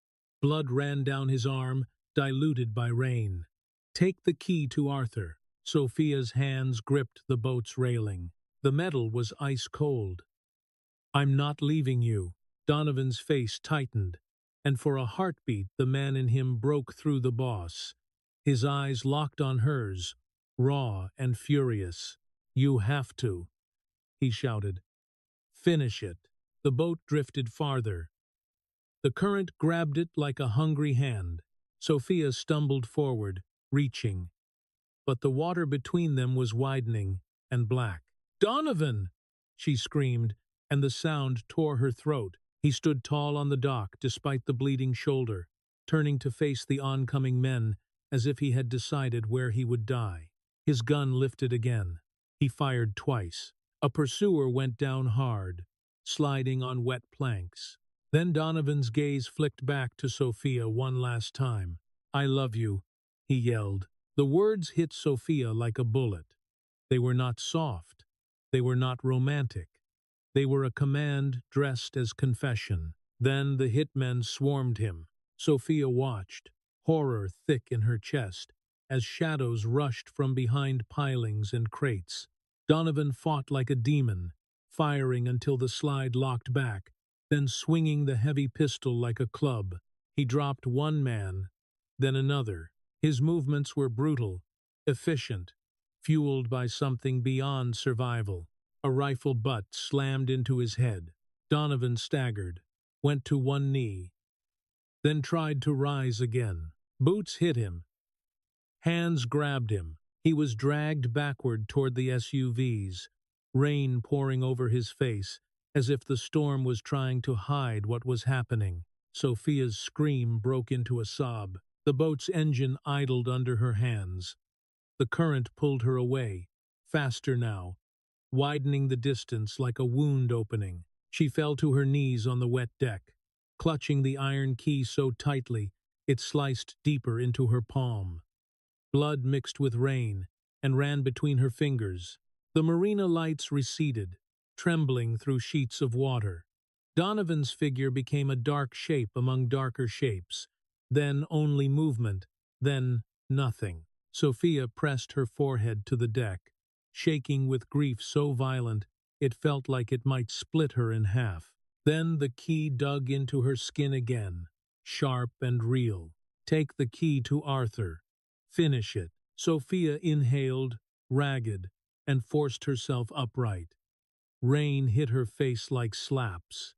Blood ran down his arm, diluted by rain. "Take the key to Arthur." Sophia's hands gripped the boat's railing. The metal was ice cold. "I'm not leaving you." Donovan's face tightened, and for a heartbeat the man in him broke through the boss. His eyes locked on hers, raw and furious. "You have to," he shouted. "Finish it." The boat drifted farther. The current grabbed it like a hungry hand. Sophia stumbled forward, reaching. But the water between them was widening and black. "Donovan!" she screamed, and the sound tore her throat. He stood tall on the dock, despite the bleeding shoulder, turning to face the oncoming men as if he had decided where he would die. His gun lifted again. He fired twice. A pursuer went down hard, sliding on wet planks. Then Donovan's gaze flicked back to Sophia one last time. "I love you," he yelled. The words hit Sophia like a bullet. They were not soft. They were not romantic. They were a command dressed as confession. Then the hitmen swarmed him. Sophia watched, horror thick in her chest, as shadows rushed from behind pilings and crates. Donovan fought like a demon, firing until the slide locked back, then swinging the heavy pistol like a club. He dropped one man, then another. His movements were brutal, efficient, fueled by something beyond survival. A rifle butt slammed into his head. Donovan staggered, went to one knee, then tried to rise again. Boots hit him. Hands grabbed him. He was dragged backward toward the SUVs, rain pouring over his face, as if the storm was trying to hide what was happening. Sophia's scream broke into a sob. The boat's engine idled under her hands. The current pulled her away, faster now, widening the distance like a wound opening. She fell to her knees on the wet deck, clutching the iron key so tightly it sliced deeper into her palm. Blood mixed with rain and ran between her fingers. The marina lights receded, trembling through sheets of water. Donovan's figure became a dark shape among darker shapes, then only movement, then nothing. Sophia pressed her forehead to the deck, shaking with grief so violent It felt like it might split her in half. Then the key dug into her skin again, sharp and real. Take the key to Arthur. Finish it. Sophia inhaled, ragged, and forced herself upright. Rain hit her face like slaps.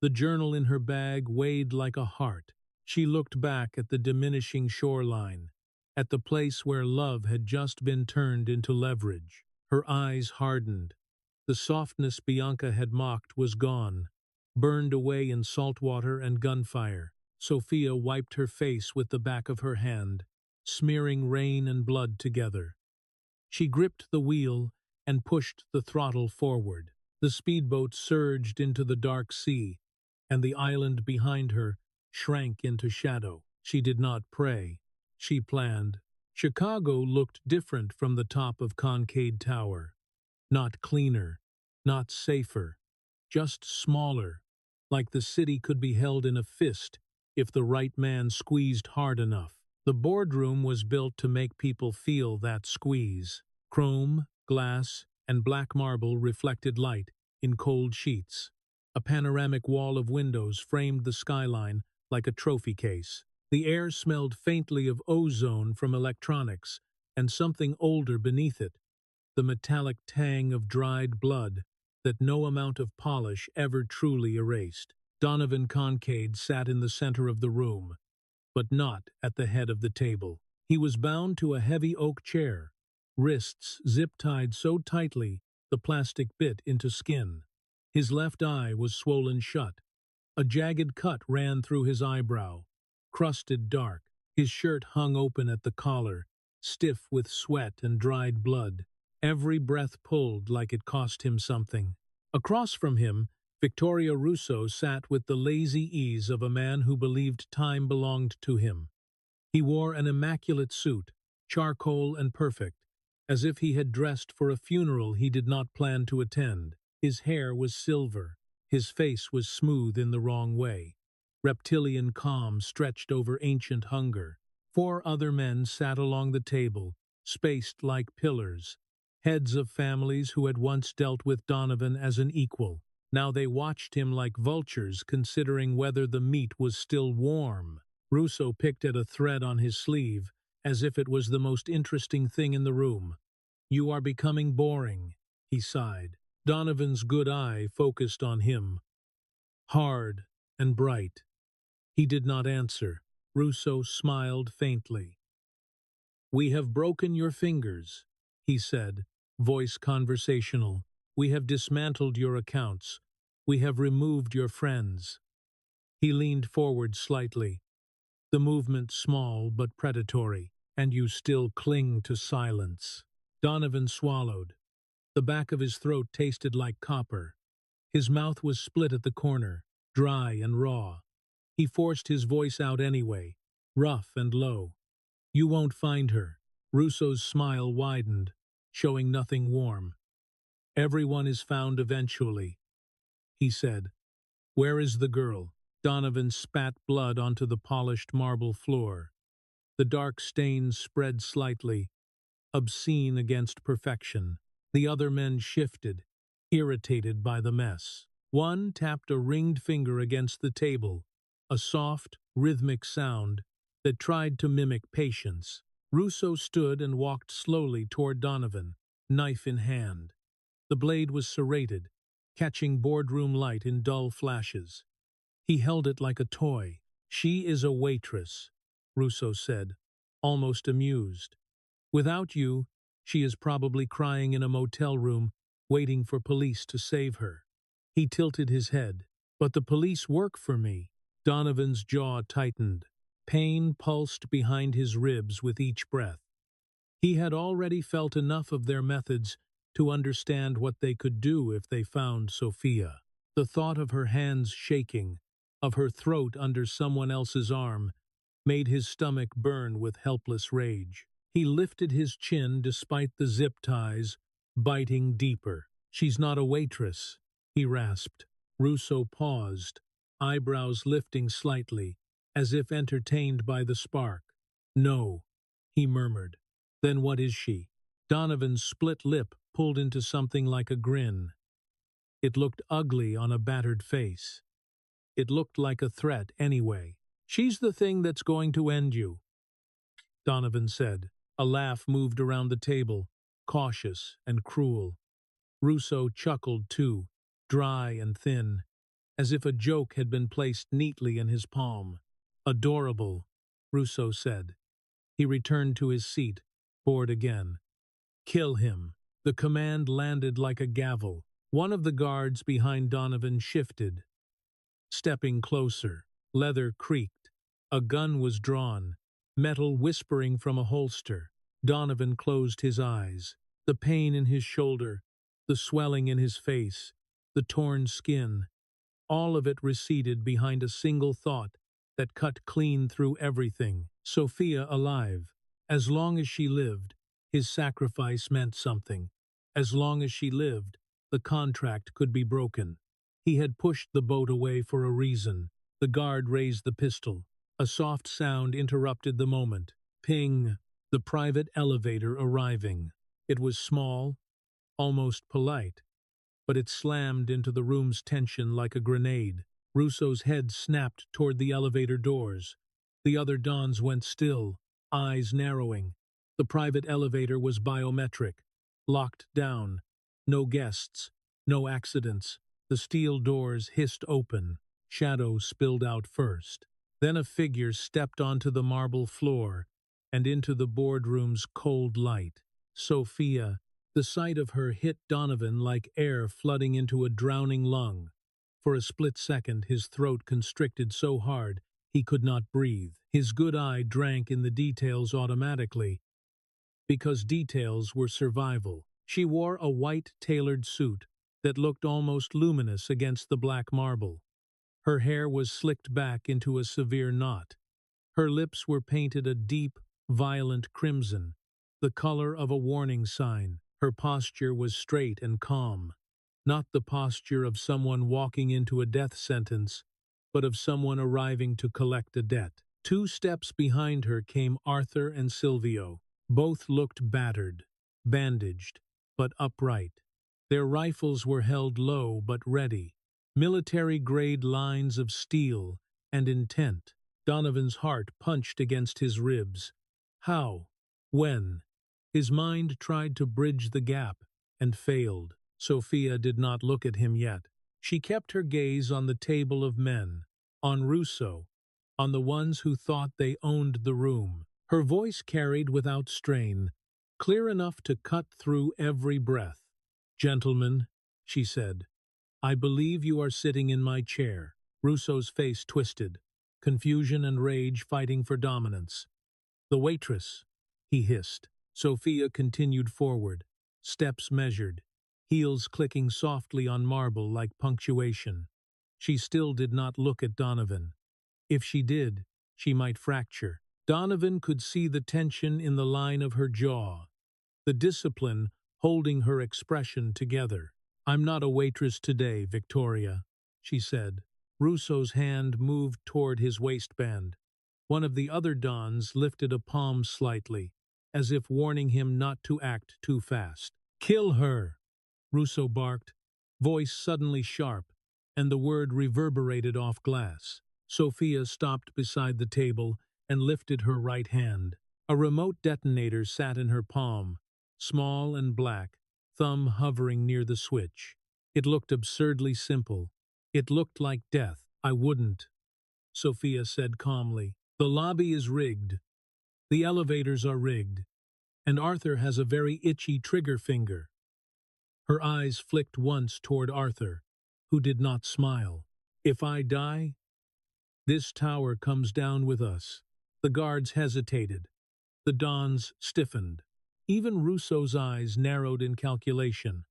The journal in her bag weighed like a heart. She looked back at the diminishing shoreline, at the place where love had just been turned into leverage. Her eyes hardened. The softness Bianca had mocked was gone, burned away in salt water and gunfire. Sophia wiped her face with the back of her hand, smearing rain and blood together. She gripped the wheel and pushed the throttle forward. The speedboat surged into the dark sea, and the island behind her shrank into shadow. She did not pray. She planned. Chicago looked different from the top of Concade Tower. Not cleaner, not safer, just smaller, like the city could be held in a fist if the right man squeezed hard enough. The boardroom was built to make people feel that squeeze. Chrome, glass, and black marble reflected light in cold sheets. A panoramic wall of windows framed the skyline like a trophy case. The air smelled faintly of ozone from electronics and something older beneath it, the metallic tang of dried blood that no amount of polish ever truly erased. Donovan Concade sat in the center of the room, but not at the head of the table. He was bound to a heavy oak chair, wrists zip-tied so tightly the plastic bit into skin. His left eye was swollen shut. A jagged cut ran through his eyebrow, crusted dark. His shirt hung open at the collar, stiff with sweat and dried blood. Every breath pulled like it cost him something. Across from him, Victoria Russo sat with the lazy ease of a man who believed time belonged to him. He wore an immaculate suit, charcoal and perfect, as if he had dressed for a funeral he did not plan to attend. His hair was silver. His face was smooth in the wrong way. Reptilian calm stretched over ancient hunger. 4 other men sat along the table, spaced like pillars, heads of families who had once dealt with Donovan as an equal. Now they watched him like vultures, considering whether the meat was still warm. Russo picked at a thread on his sleeve, as if it was the most interesting thing in the room. "You are becoming boring," he sighed. Donovan's good eye focused on him, hard and bright. He did not answer. Russo smiled faintly. "We have broken your fingers," he said, voice conversational. "We have dismantled your accounts. We have removed your friends." He leaned forward slightly, the movement small but predatory. "And you still cling to silence." Donovan swallowed. The back of his throat tasted like copper. His mouth was split at the corner, dry and raw. He forced his voice out anyway, rough and low. "You won't find her." Russo's smile widened, showing nothing warm. "Everyone is found eventually," he said. "Where is the girl?" Donovan spat blood onto the polished marble floor. The dark stains spread slightly, obscene against perfection. The other men shifted, irritated by the mess. One tapped a ringed finger against the table, a soft, rhythmic sound that tried to mimic patience. Russo stood and walked slowly toward Donovan, knife in hand. The blade was serrated, catching boardroom light in dull flashes. He held it like a toy. "She is a waitress," Russo said, almost amused. "Without you, she is probably crying in a motel room, waiting for police to save her." He tilted his head. "But the police work for me." Donovan's jaw tightened. Pain pulsed behind his ribs with each breath. He had already felt enough of their methods to understand what they could do if they found Sophia. The thought of her hands shaking, of her throat under someone else's arm, made his stomach burn with helpless rage. He lifted his chin despite the zip ties, biting deeper. "She's not a waitress," he rasped. Russo paused, eyebrows lifting slightly, as if entertained by the spark. "No," he murmured. "Then what is she?" Donovan's split lip pulled into something like a grin. It looked ugly on a battered face. It looked like a threat anyway. "She's the thing that's going to end you," Donovan said. A laugh moved around the table, cautious and cruel. Russo chuckled too, dry and thin, as if a joke had been placed neatly in his palm. "Adorable," Russo said. He returned to his seat, bored again. "Kill him." The command landed like a gavel. One of the guards behind Donovan shifted, stepping closer. Leather creaked. A gun was drawn, metal whispering from a holster. Donovan closed his eyes. The pain in his shoulder, the swelling in his face, the torn skin, all of it receded behind a single thought that cut clean through everything. Sophia alive. As long as she lived, his sacrifice meant something. As long as she lived, the contract could be broken. He had pushed the boat away for a reason. The guard raised the pistol. A soft sound interrupted the moment. Ping! The private elevator arriving. It was small, almost polite, but it slammed into the room's tension like a grenade. Russo's head snapped toward the elevator doors. The other dons went still, eyes narrowing. The private elevator was biometric, locked down. No guests, no accidents. The steel doors hissed open. Shadow spilled out first. Then a figure stepped onto the marble floor and into the boardroom's cold light. Sophia. The sight of her hit Donovan like air flooding into a drowning lung. For a split second, his throat constricted so hard he could not breathe. His good eye drank in the details automatically, because details were survival. She wore a white tailored suit that looked almost luminous against the black marble. Her hair was slicked back into a severe knot. Her lips were painted a deep, violent crimson, the color of a warning sign. Her posture was straight and calm, not the posture of someone walking into a death sentence, but of someone arriving to collect a debt. 2 steps behind her came Arthur and Silvio. Both looked battered, bandaged, but upright. Their rifles were held low but ready, military-grade lines of steel and intent. Donovan's heart punched against his ribs. How? When? His mind tried to bridge the gap and failed. Sophia did not look at him yet. She kept her gaze on the table of men, on Russo, on the ones who thought they owned the room. Her voice carried without strain, clear enough to cut through every breath. "Gentlemen," she said, "I believe you are sitting in my chair." Russo's face twisted, confusion and rage fighting for dominance. "The waitress," he hissed. Sophia continued forward, steps measured, heels clicking softly on marble like punctuation. She still did not look at Donovan. If she did, she might fracture. Donovan could see the tension in the line of her jaw, the discipline holding her expression together. "I'm not a waitress today, Victoria," she said. Russo's hand moved toward his waistband. One of the other dons lifted a palm slightly, as if warning him not to act too fast. "Kill her!" Russo barked, voice suddenly sharp, and the word reverberated off glass. Sophia stopped beside the table and lifted her right hand. A remote detonator sat in her palm, small and black, thumb hovering near the switch. It looked absurdly simple. It looked like death. "I wouldn't," Sophia said calmly. "The lobby is rigged. The elevators are rigged. And Arthur has a very itchy trigger finger." Her eyes flicked once toward Arthur, who did not smile. "If I die, this tower comes down with us." The guards hesitated. The dons stiffened. Even Russo's eyes narrowed in calculation.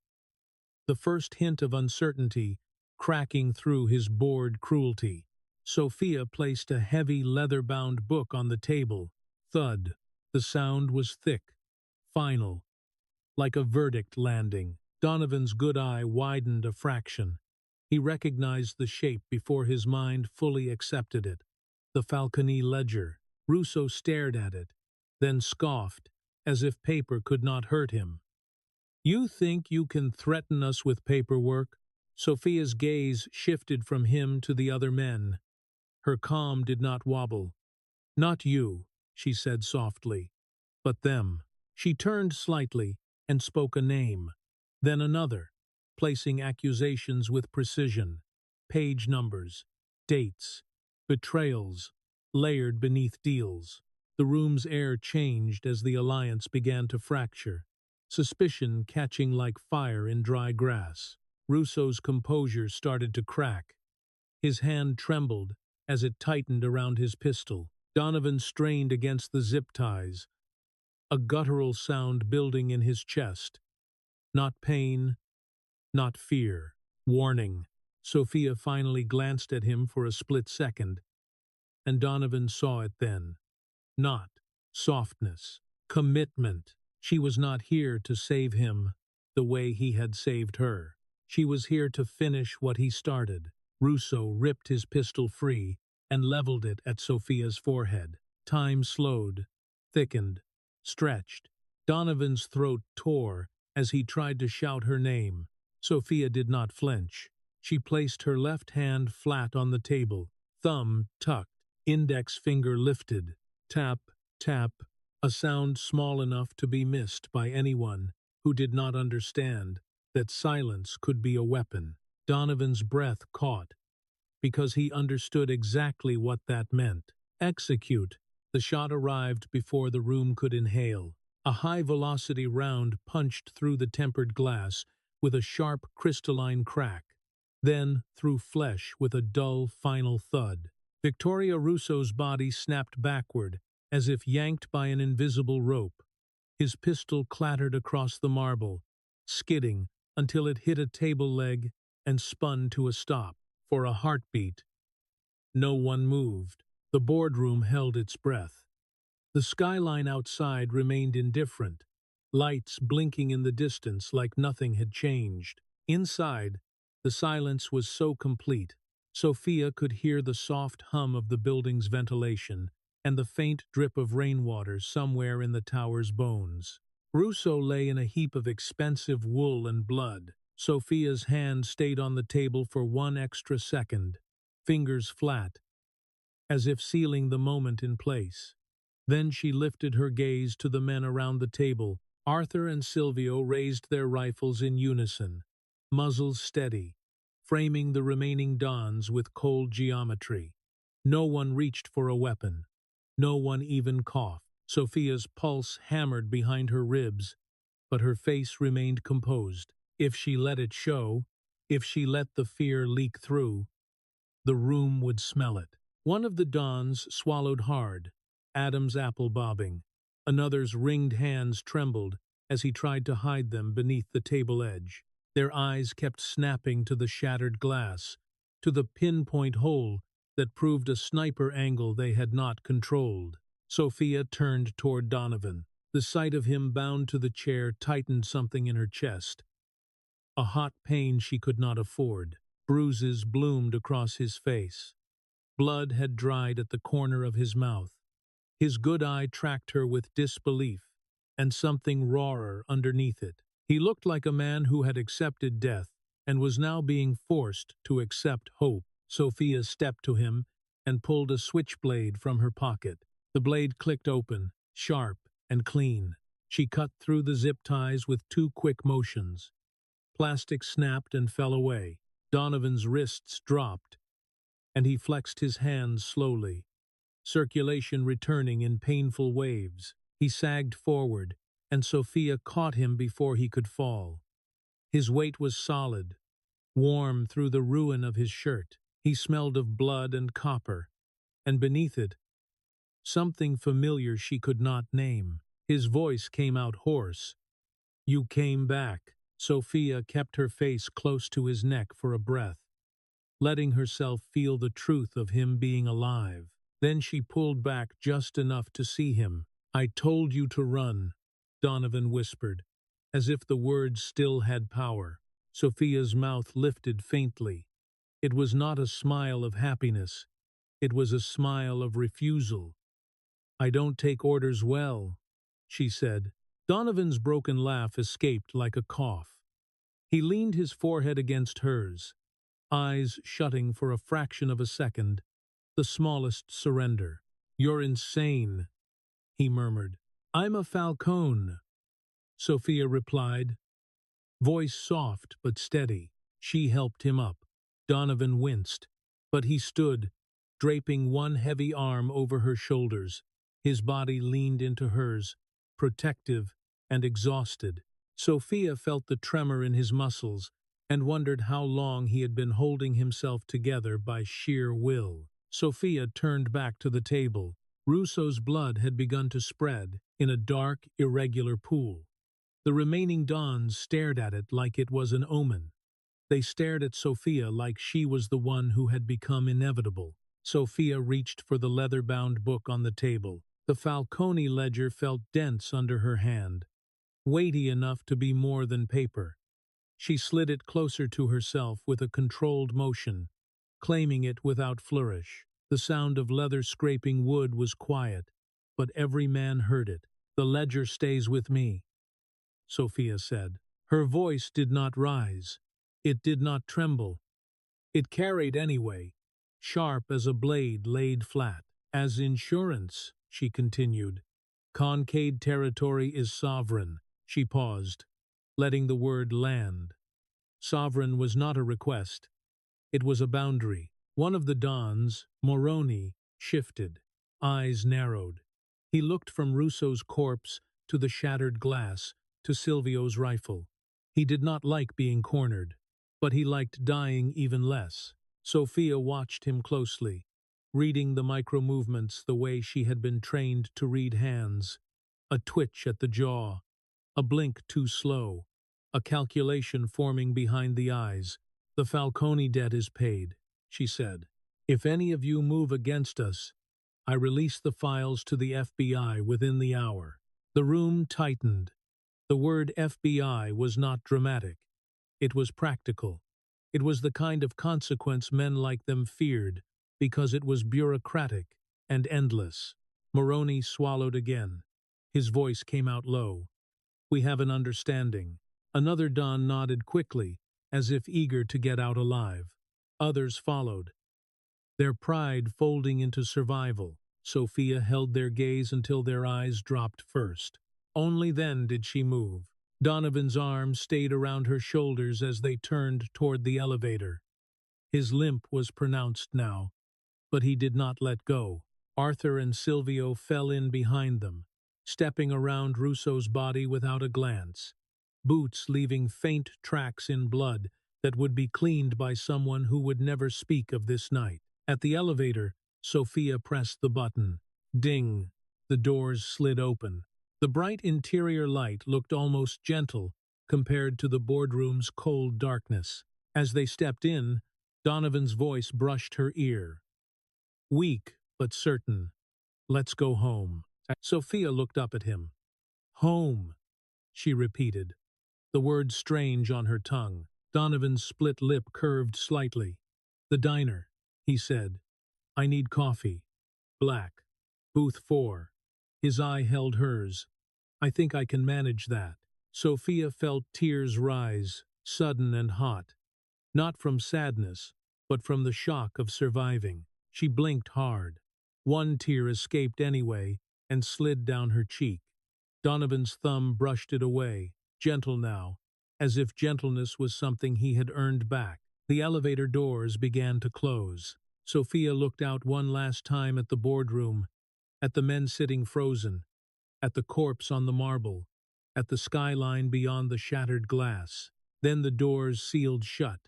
The first hint of uncertainty cracking through his bored cruelty. Sophia placed a heavy leather-bound book on the table. Thud. The sound was thick, final, like a verdict landing. Donovan's good eye widened a fraction. He recognized the shape before his mind fully accepted it. The Falcone ledger. Russo stared at it, then scoffed, as if paper could not hurt him. "You think you can threaten us with paperwork?" Sophia's gaze shifted from him to the other men. Her calm did not wobble. "Not you," she said softly, "but them." She turned slightly and spoke a name, then another, placing accusations with precision. Page numbers, dates, betrayals, layered beneath deals. The room's air changed as the alliance began to fracture, suspicion catching like fire in dry grass. Russo's composure started to crack. His hand trembled as it tightened around his pistol. Donovan strained against the zip ties, a guttural sound building in his chest. Not pain, not fear. Warning. Sophia finally glanced at him for a split second, and Donovan saw it then. Not softness, commitment. She was not here to save him the way he had saved her. She was here to finish what he started. Russo ripped his pistol free and leveled it at Sophia's forehead. Time slowed, thickened, stretched. Donovan's throat tore as he tried to shout her name. Sophia did not flinch. She placed her left hand flat on the table, thumb tucked, index finger lifted. Tap, tap, a sound small enough to be missed by anyone who did not understand that silence could be a weapon. Donovan's breath caught, because he understood exactly what that meant. Execute. The shot arrived before the room could inhale. A high-velocity round punched through the tempered glass with a sharp crystalline crack, then through flesh with a dull final thud. Victoria Russo's body snapped backward, as if yanked by an invisible rope. His pistol clattered across the marble, skidding until it hit a table leg and spun to a stop. For a heartbeat, no one moved. The boardroom held its breath. The skyline outside remained indifferent, lights blinking in the distance like nothing had changed. Inside, the silence was so complete, Sophia could hear the soft hum of the building's ventilation and the faint drip of rainwater somewhere in the tower's bones. Russo lay in a heap of expensive wool and blood. Sophia's hand stayed on the table for one extra second, fingers flat, as if sealing the moment in place. Then she lifted her gaze to the men around the table. Arthur and Silvio raised their rifles in unison, muzzles steady, framing the remaining dons with cold geometry. No one reached for a weapon. No one even coughed. Sophia's pulse hammered behind her ribs, but her face remained composed. If she let it show, if she let the fear leak through, the room would smell it. One of the dons swallowed hard, Adam's apple bobbing. Another's ringed hands trembled as he tried to hide them beneath the table edge. Their eyes kept snapping to the shattered glass, to the pinpoint hole that proved a sniper angle they had not controlled. Sophia turned toward Donovan. The sight of him bound to the chair tightened something in her chest. A hot pain she could not afford. Bruises bloomed across his face. Blood had dried at the corner of his mouth. His good eye tracked her with disbelief, and something rawer underneath it. He looked like a man who had accepted death and was now being forced to accept hope. Sophia stepped to him and pulled a switchblade from her pocket. The blade clicked open, sharp and clean. She cut through the zip ties with two quick motions. Plastic snapped and fell away. Donovan's wrists dropped, and he flexed his hands slowly, circulation returning in painful waves. He sagged forward, and Sophia caught him before he could fall. His weight was solid, warm through the ruin of his shirt. He smelled of blood and copper, and beneath it, something familiar she could not name. His voice came out hoarse. "You came back." Sophia kept her face close to his neck for a breath, letting herself feel the truth of him being alive. Then she pulled back just enough to see him. "I told you to run," Donovan whispered, as if the words still had power. Sophia's mouth lifted faintly. It was not a smile of happiness. It was a smile of refusal. "I don't take orders well," she said. Donovan's broken laugh escaped like a cough. He leaned his forehead against hers, eyes shutting for a fraction of a second, the smallest surrender. "You're insane," he murmured. "I'm a falcone," Sophia replied, voice soft but steady. She helped him up. Donovan winced, but he stood, draping one heavy arm over her shoulders. His body leaned into hers, protective and exhausted. Sophia felt the tremor in his muscles and wondered how long he had been holding himself together by sheer will. Sophia turned back to the table. Russo's blood had begun to spread in a dark, irregular pool. The remaining dons stared at it like it was an omen. They stared at Sophia like she was the one who had become inevitable. Sophia reached for the leather-bound book on the table. The Falcone ledger felt dense under her hand, weighty enough to be more than paper. She slid it closer to herself with a controlled motion, claiming it without flourish. The sound of leather scraping wood was quiet, but every man heard it. "The ledger stays with me," Sophia said. Her voice did not rise. It did not tremble. It carried anyway, sharp as a blade laid flat. "As insurance," she continued. "Concade territory is sovereign." She paused, letting the word land. Sovereign was not a request. It was a boundary. One of the dons, Moroni, shifted. Eyes narrowed. He looked from Russo's corpse to the shattered glass, to Silvio's rifle. He did not like being cornered, but he liked dying even less. Sophia watched him closely, reading the micro-movements the way she had been trained to read hands. A twitch at the jaw, a blink too slow, a calculation forming behind the eyes. "The Falcone debt is paid," she said. "If any of you move against us, I release the files to the FBI within the hour." The room tightened. The word FBI was not dramatic. It was practical. It was the kind of consequence men like them feared, because it was bureaucratic and endless. Moroni swallowed again. His voice came out low. "We have an understanding." Another don nodded quickly, as if eager to get out alive. Others followed, their pride folding into survival. Sophia held their gaze until their eyes dropped first. Only then did she move. Donovan's arm stayed around her shoulders as they turned toward the elevator. His limp was pronounced now, but he did not let go. Arthur and Silvio fell in behind them, stepping around Russo's body without a glance, boots leaving faint tracks in blood that would be cleaned by someone who would never speak of this night. At the elevator, Sophia pressed the button. Ding! The doors slid open. The bright interior light looked almost gentle compared to the boardroom's cold darkness. As they stepped in, Donovan's voice brushed her ear. Weak, but certain. "Let's go home." Sophia looked up at him. "Home," she repeated, the word strange on her tongue. Donovan's split lip curved slightly. "The diner," he said. "I need coffee. Black. Booth 4. His eye held hers. "I think I can manage that." Sophia felt tears rise, sudden and hot. Not from sadness, but from the shock of surviving. She blinked hard. One tear escaped anyway and slid down her cheek. Donovan's thumb brushed it away, gentle now, as if gentleness was something he had earned back. The elevator doors began to close. Sophia looked out one last time at the boardroom, at the men sitting frozen, at the corpse on the marble, at the skyline beyond the shattered glass. Then the doors sealed shut,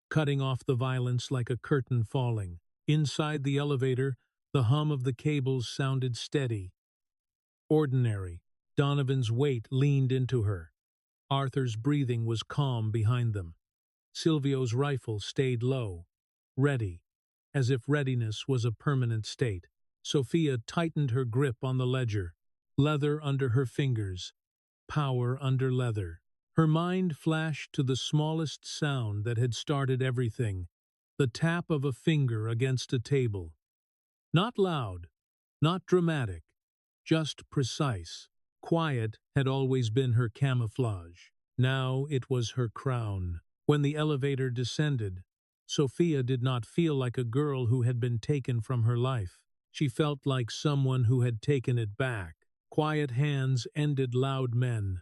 cutting off the violence like a curtain falling. Inside the elevator, the hum of the cables sounded steady, ordinary. Donovan's weight leaned into her. Arthur's breathing was calm behind them. Silvio's rifle stayed low, ready, as if readiness was a permanent state. Sophia tightened her grip on the ledger, leather under her fingers, power under leather. Her mind flashed to the smallest sound that had started everything, the tap of a finger against a table. Not loud, not dramatic, just precise. Quiet had always been her camouflage. Now it was her crown. When the elevator descended, Sophia did not feel like a girl who had been taken from her life. She felt like someone who had taken it back. Quiet hands ended loud men.